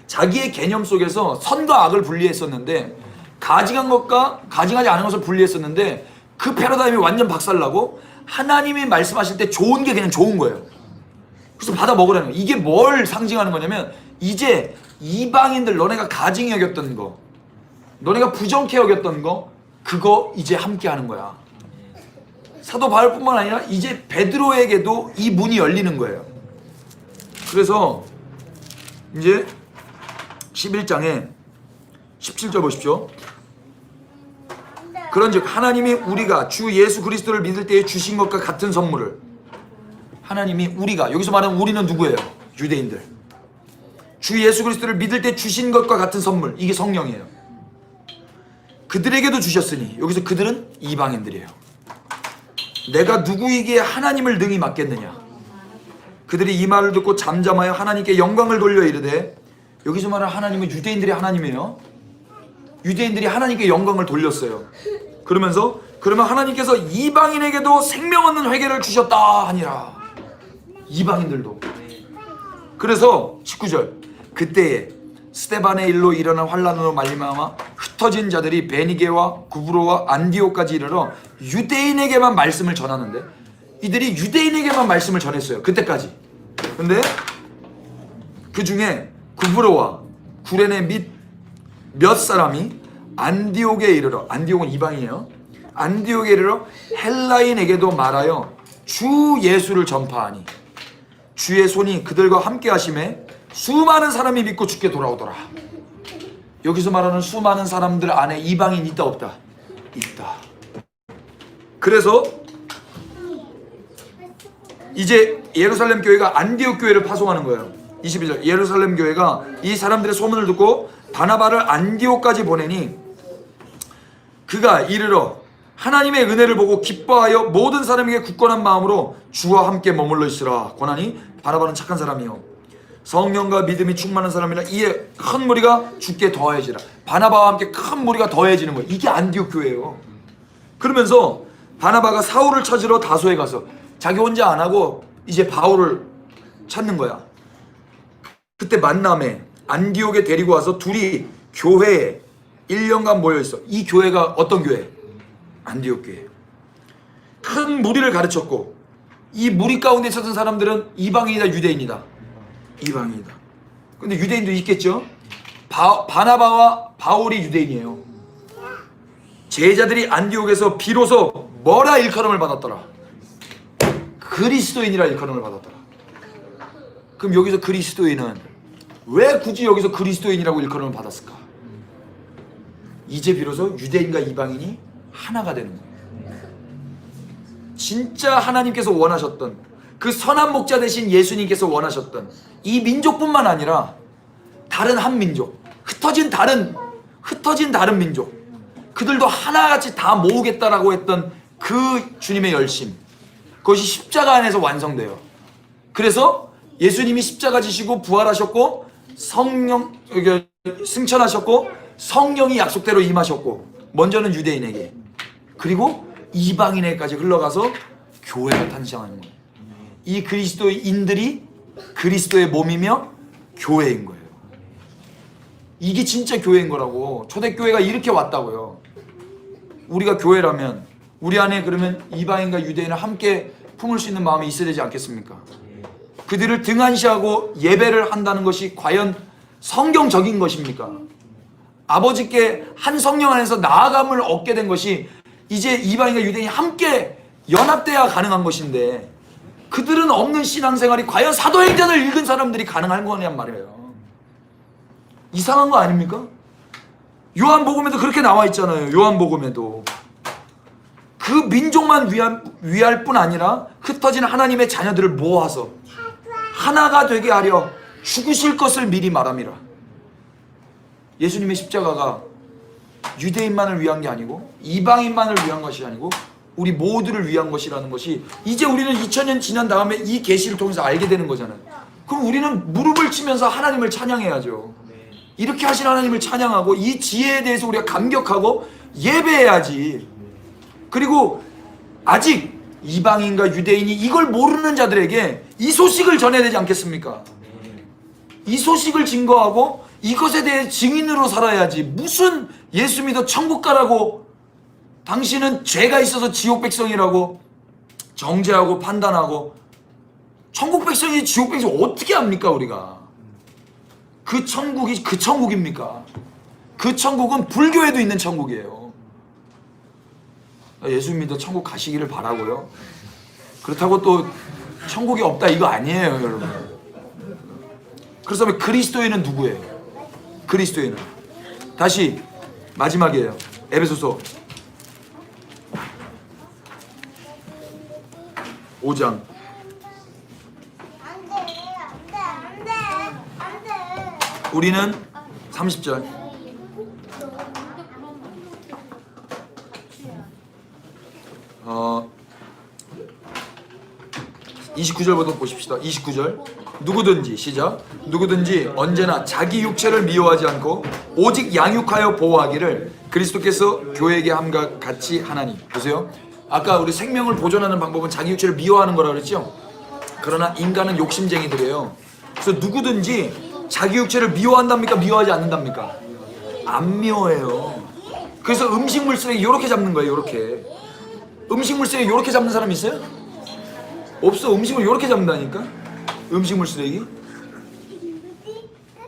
자기의 개념 속에서 선과 악을 분리했었는데 가증한 것과 가증하지 않은 것을 분리했었는데 그 패러다임이 완전 박살나고 하나님이 말씀하실 때 좋은 게 그냥 좋은 거예요. 그래서 받아 먹으라는 거예요. 이게 뭘 상징하는 거냐면 이제 이방인들 너네가 가증히 여겼던 거 너네가 부정케 여겼던 거 그거 이제 함께 하는 거야. 사도 바울뿐만 아니라 이제 베드로에게도 이 문이 열리는 거예요. 그래서 이제 11장에 17절 보십시오. 그런즉 하나님이 우리가 주 예수 그리스도를 믿을 때에 주신 것과 같은 선물을, 하나님이 우리가, 여기서 말하는 우리는 누구예요? 유대인들. 주 예수 그리스도를 믿을 때 주신 것과 같은 선물, 이게 성령이에요. 그들에게도 주셨으니, 여기서 그들은 이방인들이에요. 내가 누구에게 하나님을 능히 맡겠느냐? 그들이 이 말을 듣고 잠잠하여 하나님께 영광을 돌려 이르되, 여기서 말하는 하나님은 유대인들의 하나님이에요. 유대인들이 하나님께 영광을 돌렸어요. 그러면서 그러면 하나님께서 이방인에게도 생명 얻는 회개를 주셨다 하니라. 이방인들도. 그래서 19절, 그때에 스데반의 일로 일어난 환란으로 말미암아 흩어진 자들이 베니게와 구브로와 안디오까지 이르러 유대인에게만 말씀을 전하는데, 이들이 유대인에게만 말씀을 전했어요. 그때까지. 근데 그 중에 구브로와 구레네 및 몇 사람이 안디옥에 이르러, 안디옥은 이방이에요. 안디옥에 이르러 헬라인에게도 말하여 주 예수를 전파하니 주의 손이 그들과 함께 하심에 수많은 사람이 믿고 주께 돌아오더라. 여기서 말하는 수많은 사람들 안에 이방인 있다 없다? 있다. 그래서 이제 예루살렘 교회가 안디옥 교회를 파송하는 거예요. 22절, 예루살렘 교회가 이 사람들의 소문을 듣고 바나바를 안디옥까지 보내니 그가 이르러 하나님의 은혜를 보고 기뻐하여 모든 사람에게 굳건한 마음으로 주와 함께 머물러 있으라 권하니, 바나바는 착한 사람이요 성령과 믿음이 충만한 사람이라 이에 큰 무리가 주께 더해지라. 바나바와 함께 큰 무리가 더해지는 거예요. 이게 안디옥 교회예요. 그러면서 바나바가 사울을 찾으러 다소에 가서, 자기 혼자 안 하고 이제 바울을 찾는 거야. 그때 만남에 안디옥에 데리고 와서 둘이 교회에 1년간 모여있어. 이 교회가 어떤 교회? 안디옥 교회. 큰 무리를 가르쳤고, 이 무리 가운데 있었던 사람들은 이방인이다 유대인이다? 이방인이다. 근데 유대인도 있겠죠? 바나바와 바울이 유대인이에요. 제자들이 안디옥에서 비로소 뭐라 일컬음을 받았더라? 그리스도인이라 일컬음을 받았더라. 그럼 여기서 그리스도인은 왜 굳이 여기서 그리스도인이라고 일컬음을 받았을까? 이제 비로소 유대인과 이방인이 하나가 되는 거예요. 진짜 하나님께서 원하셨던, 그 선한 목자 되신 예수님께서 원하셨던 이 민족뿐만 아니라 다른 한 민족, 흩어진 다른 민족, 그들도 하나같이 다 모으겠다라고 했던 그 주님의 열심, 그것이 십자가 안에서 완성돼요. 그래서 예수님이 십자가 지시고 부활하셨고 성령 승천하셨고 성령이 약속대로 임하셨고, 먼저는 유대인에게 그리고 이방인에게까지 흘러가서 교회가 탄생하는 거예요. 이 그리스도인들이 그리스도의 몸이며 교회인 거예요. 이게 진짜 교회인 거라고. 초대교회가 이렇게 왔다고요. 우리가 교회라면 우리 안에 그러면 이방인과 유대인을 함께 품을 수 있는 마음이 있어야 되지 않겠습니까? 그들을 등한시하고 예배를 한다는 것이 과연 성경적인 것입니까? 아버지께 한 성령 안에서 나아감을 얻게 된 것이 이제 이방인과 유대인이 함께 연합돼야 가능한 것인데, 그들은 없는 신앙생활이 과연 사도행전을 읽은 사람들이 가능한 거냔 말이에요. 이상한 거 아닙니까? 요한복음에도 그렇게 나와 있잖아요. 요한복음에도 그 민족만 위할 뿐 아니라 흩어진 하나님의 자녀들을 모아서 하나가 되게 하려 죽으실 것을 미리 말함이라. 예수님의 십자가가 유대인만을 위한 게 아니고 이방인만을 위한 것이 아니고 우리 모두를 위한 것이라는 것이 이제 우리는 2000년 지난 다음에 이 계시를 통해서 알게 되는 거잖아요. 그럼 우리는 무릎을 치면서 하나님을 찬양해야죠. 이렇게 하신 하나님을 찬양하고 이 지혜에 대해서 우리가 감격하고 예배해야지. 그리고 아직 이방인과 유대인이 이걸 모르는 자들에게 이 소식을 전해야 되지 않겠습니까? 이 소식을 증거하고 이것에 대해 증인으로 살아야지. 무슨 예수 믿어 천국 가라고, 당신은 죄가 있어서 지옥 백성이라고 정죄하고 판단하고, 천국 백성이 지옥 백성 어떻게 합니까? 우리가 그 천국이 그 천국입니까? 그 천국은 불교에도 있는 천국이에요. 예수 믿어 천국 가시기를 바라고요. 그렇다고 또 천국이 없다 이거 아니에요, 여러분. 그렇다면 그리스도인은 누구예요? 그리스도인은 다시 마지막이에요. 에베소서 5장 우리는 30절 29절부터 보십시다. 29절 누구든지 시작 누구든지 언제나 자기 육체를 미워하지 않고 오직 양육하여 보호하기를 그리스도께서 교회에게 함과 같이 하나니. 보세요. 아까 우리 생명을 보존하는 방법은 자기 육체를 미워하는 거라 그랬죠. 그러나 인간은 욕심쟁이들이에요. 그래서 누구든지 자기 육체를 미워한답니까? 미워하지 않는답니까? 안 미워해요. 그래서 음식물 쓰레기 이렇게 잡는 거예요. 이렇게 음식물 쓰레기 이렇게 잡는 사람 있어요? 없어. 음식물 이렇게 잡는다니까. 음식물 쓰레기.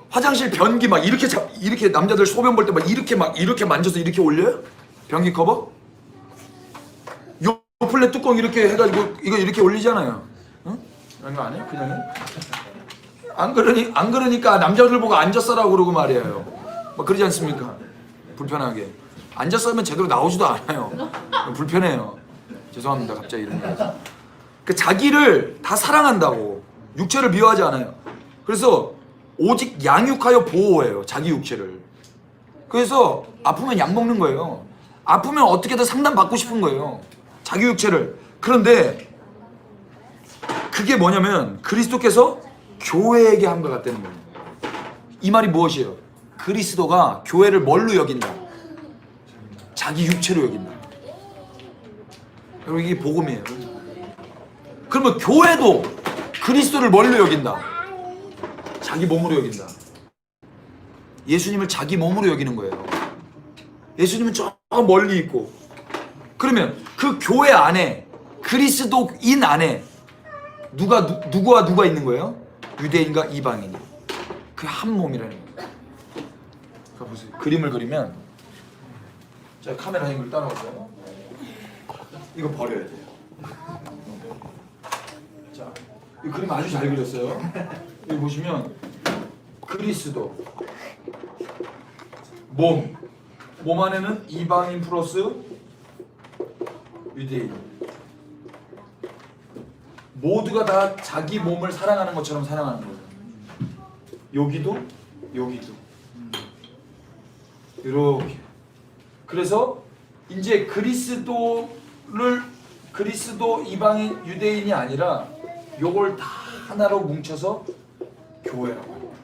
화장실 변기 막 이렇게 남자들 소변 볼 때 막 이렇게 만져서 이렇게 올려요? 변기 커버? 요 플랫 뚜껑 이렇게 해가지고 이거 이렇게 올리잖아요. 응? 이런 거 안 해요? 그냥 해? 안 그러니까 남자들 보고 앉았어라고 그러고 말이에요. 막 그러지 않습니까? 불편하게. 앉았으면 제대로 나오지도 않아요. 불편해요. 죄송합니다. 갑자기 이런 거. 그 자기를 다 사랑한다고 육체를 미워하지 않아요. 그래서 오직 양육하여 보호해요. 자기 육체를. 그래서 아프면 약 먹는 거예요. 아프면 어떻게든 상담받고 싶은 거예요. 자기 육체를. 그런데 그게 뭐냐면 그리스도께서 교회에게 함과 같다는 거예요. 이 말이 무엇이에요? 그리스도가 교회를 뭘로 여긴다? 자기 육체로 여긴다. 여러분 이게 복음이에요. 그러면 교회도 그리스도를 뭘로 여긴다? 자기 몸으로 여긴다. 예수님을 자기 몸으로 여기는 거예요. 예수님은 저 멀리 있고. 그러면 그 교회 안에 그리스도인 안에 누구와 누가 있는 거예요? 유대인과 이방인이. 그 한 몸이라는 거예요. 보세요. 그림을 그리면 자 카메라 앵글 따라오세요. 이거 버려야 돼요. 자, 이 그림 아주 잘 그렸어요. 여기 보시면 그리스도 몸 안에는 이방인 플러스 유대인 모두가 다 자기 몸을 사랑하는 것처럼 사랑하는 거예요. 여기도 이렇게. 그래서 이제 그리스도 이방인 유대인이 아니라 요걸 다 하나로 뭉쳐서 교회라고 해요.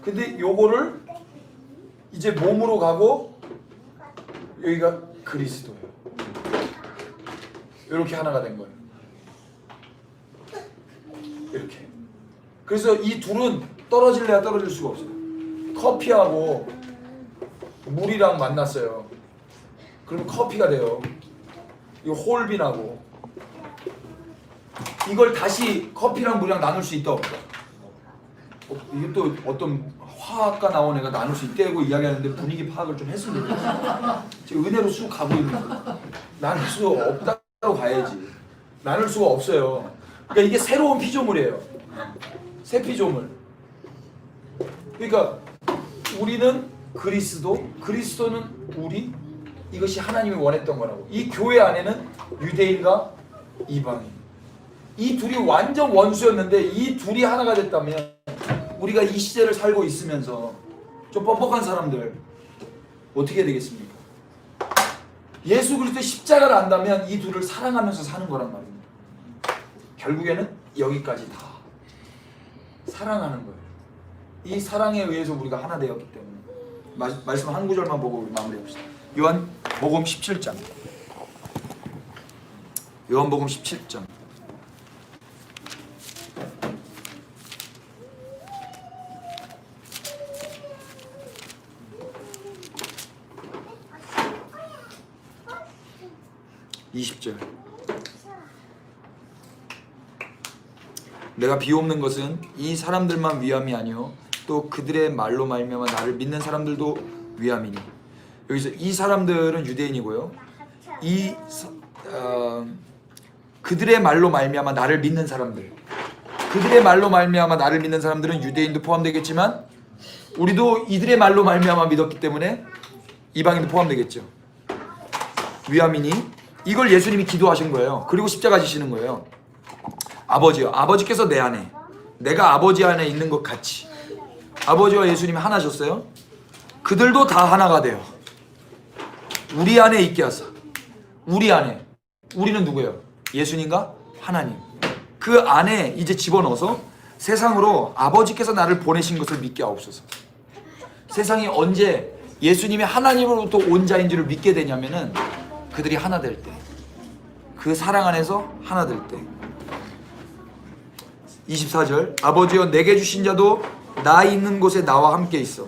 근데 요거를 이제 몸으로 가고 여기가 그리스도예요. 이렇게 하나가 된 거예요. 이렇게. 그래서 이 둘은 떨어질래야 떨어질 수가 없어요. 커피하고 물이랑 만났어요. 그러면 커피가 돼요. 이 홀빈하고 이걸 다시 커피랑 물이랑 나눌 수 있다 없다? 이게 또 어떤 화학과 나온 애가 나눌 수 있다고 이야기하는데 분위기 파악을 좀 했으면 좋겠어요. 지금 은혜로 쑥 가고 있는 거예요. 나눌 수 없다고 가야지. 나눌 수가 없어요. 그러니까 이게 새로운 피조물이에요. 새 피조물. 그러니까 우리는 그리스도는 우리. 이것이 하나님이 원했던 거라고. 이 교회 안에는 유대인과 이방인. 이 둘이 완전 원수였는데 이 둘이 하나가 됐다면 우리가 이 시대를 살고 있으면서 좀 뻑뻑한 사람들 어떻게 해야 되겠습니까? 예수 그리스도의 십자가를 안다면 이 둘을 사랑하면서 사는 거란 말입니다. 결국에는 여기까지 다 사랑하는 거예요. 이 사랑에 의해서 우리가 하나 되었기 때문에. 말씀 한 구절만 보고 우리 마무리합시다. 요한복음 17장. 요한복음 17장. (20절) 내가 비옵는 것은 이 사람들만 위함이 아니요 또 그들의 말로 말미암아 나를 믿는 사람들도 위함이니. 여기서 이 사람들은 유대인이고요. 그들의 말로 말미암아 나를 믿는 사람들, 그들의 말로 말미암아 나를 믿는 사람들은 유대인도 포함되겠지만 우리도 이들의 말로 말미암아 믿었기 때문에 이방인도 포함되겠죠. 위함이니. 이걸 예수님이 기도하신 거예요. 그리고 십자가 지시는 거예요. 아버지요, 아버지께서 내 안에, 내가 아버지 안에 있는 것 같이. 아버지와 예수님이 하나셨어요. 그들도 다 하나가 돼요. 우리 안에 있게 하사. 우리 안에. 우리는 누구예요? 예수님과 하나님. 그 안에 이제 집어넣어서 세상으로 아버지께서 나를 보내신 것을 믿게 하옵소서. 세상이 언제 예수님이 하나님으로부터 온 자인지를 믿게 되냐면은 그들이 하나 될 때, 그 사랑 안에서 하나 될 때. 24절, 아버지여 내게 주신 자도 나 있는 곳에 나와 함께 있어.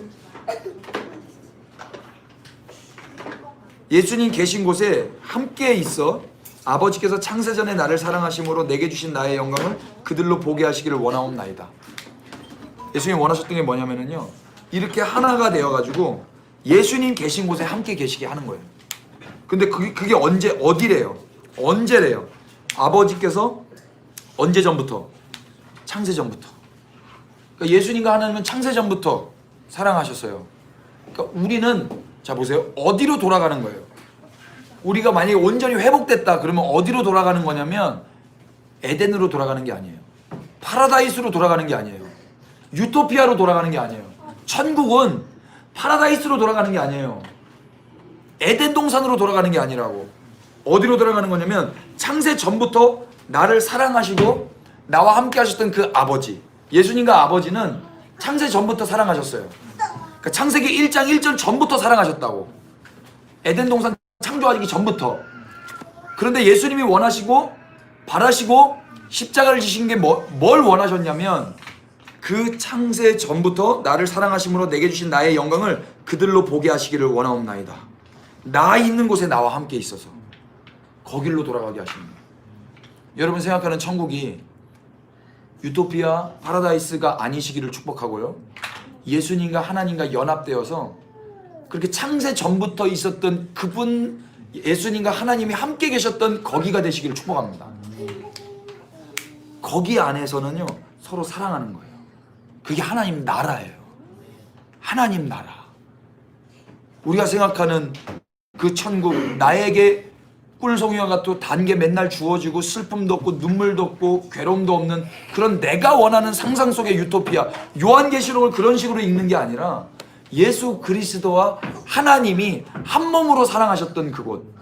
예수님 계신 곳에 함께 있어 아버지께서 창세전에 나를 사랑하심으로 내게 주신 나의 영광을 그들로 보게 하시기를 원하옵나이다. 예수님 원하셨던 게 뭐냐면요, 이렇게 하나가 되어가지고 예수님 계신 곳에 함께 계시게 하는 거예요. 근데 그게 어디래요? 언제래요? 아버지께서 언제 전부터? 창세전부터. 그러니까 예수님과 하나님은 창세전부터 사랑하셨어요. 그러니까 우리는, 자 보세요, 어디로 돌아가는 거예요? 우리가 만약에 온전히 회복됐다 그러면 어디로 돌아가는 거냐면 에덴으로 돌아가는 게 아니에요. 파라다이스로 돌아가는 게 아니에요. 유토피아로 돌아가는 게 아니에요. 천국은 파라다이스로 돌아가는 게 아니에요. 에덴 동산으로 돌아가는 게 아니라고. 어디로 돌아가는 거냐면 창세 전부터 나를 사랑하시고 나와 함께 하셨던 그 아버지, 예수님과 아버지는 창세 전부터 사랑하셨어요. 그러니까 창세기 1장 1절 전부터 사랑하셨다고. 에덴 동산 창조하기 전부터. 그런데 예수님이 원하시고 바라시고 십자가를 지신 게 뭘 원하셨냐면 그 창세 전부터 나를 사랑하심으로 내게 주신 나의 영광을 그들로 보게 하시기를 원하옵나이다. 나 있는 곳에 나와 함께 있어서 거길로 돌아가게 하시는 거예요. 여러분 생각하는 천국이 유토피아, 파라다이스가 아니시기를 축복하고요, 예수님과 하나님과 연합되어서 그렇게 창세 전부터 있었던 그분, 예수님과 하나님이 함께 계셨던 거기가 되시기를 축복합니다. 거기 안에서는요 서로 사랑하는 거예요. 그게 하나님 나라예요. 하나님 나라. 우리가 생각하는 그 천국, 나에게 꿀송이와 같고 단 게 맨날 주어지고 슬픔도 없고 눈물도 없고 괴로움도 없는 그런 내가 원하는 상상 속의 유토피아, 요한계시록을 그런 식으로 읽는 게 아니라 예수 그리스도와 하나님이 한 몸으로 사랑하셨던 그곳,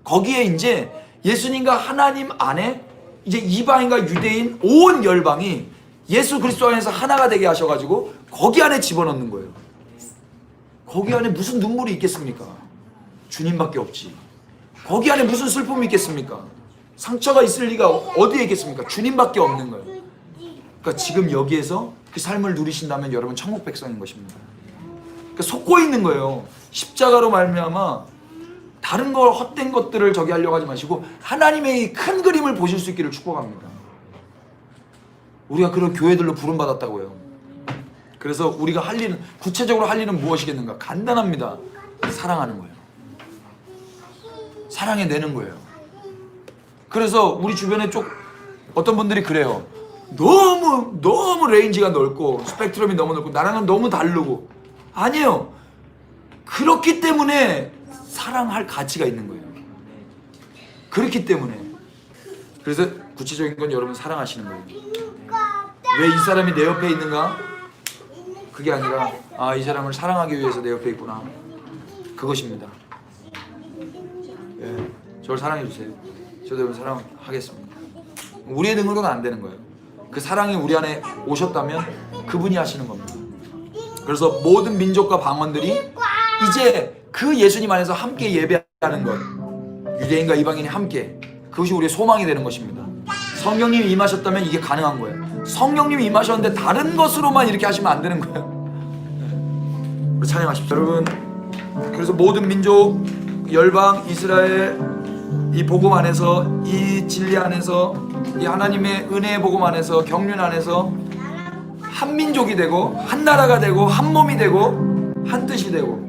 거기에 이제 예수님과 하나님 안에 이제 이방인과 유대인 온 열방이 예수 그리스도 안에서 하나가 되게 하셔가지고 거기 안에 집어넣는 거예요. 거기 안에 무슨 눈물이 있겠습니까? 주님밖에 없지. 거기 안에 무슨 슬픔이 있겠습니까? 상처가 있을 리가 어디에 있겠습니까? 주님밖에 없는 거예요. 그러니까 지금 여기에서 그 삶을 누리신다면 여러분 천국 백성인 것입니다. 그러니까 속고 있는 거예요. 십자가로 말미암아 다른 걸 헛된 것들을 저기 하려고 하지 마시고 하나님의 큰 그림을 보실 수 있기를 축복합니다. 우리가 그런 교회들로 부름받았다고요. 그래서 우리가 할 일은, 구체적으로 할 일은 무엇이겠는가? 간단합니다. 사랑하는 거예요. 사랑해내는 거예요. 그래서 우리 주변에 어떤 분들이 그래요. 너무 레인지가 넓고 스펙트럼이 너무 넓고 나랑은 너무 다르고. 아니에요. 그렇기 때문에 사랑할 가치가 있는 거예요. 그렇기 때문에. 그래서 구체적인 건 여러분 사랑하시는 거예요. 왜 이 사람이 내 옆에 있는가? 그게 아니라 이 사람을 사랑하기 위해서 내 옆에 있구나. 그것입니다. 예, 저를 사랑해 주세요. 저도 여러분 사랑하겠습니다. 우리의 능력은 안 되는 거예요. 그 사랑이 우리 안에 오셨다면 그분이 하시는 겁니다. 그래서 모든 민족과 방언들이 이제 그 예수님 안에서 함께 예배하는 것, 유대인과 이방인이 함께, 그것이 우리의 소망이 되는 것입니다. 성령님이 임하셨다면 이게 가능한 거예요. 성령님이 임하셨는데 다른 것으로만 이렇게 하시면 안 되는 거예요. 우리 찬양하십시오. 여러분, 그래서 모든 민족, 열방, 이스라엘, 이 복음 안에서, 이 진리 안에서, 이 하나님의 은혜의 복음 안에서, 경륜 안에서 한 민족이 되고 한 나라가 되고 한 몸이 되고 한 뜻이 되고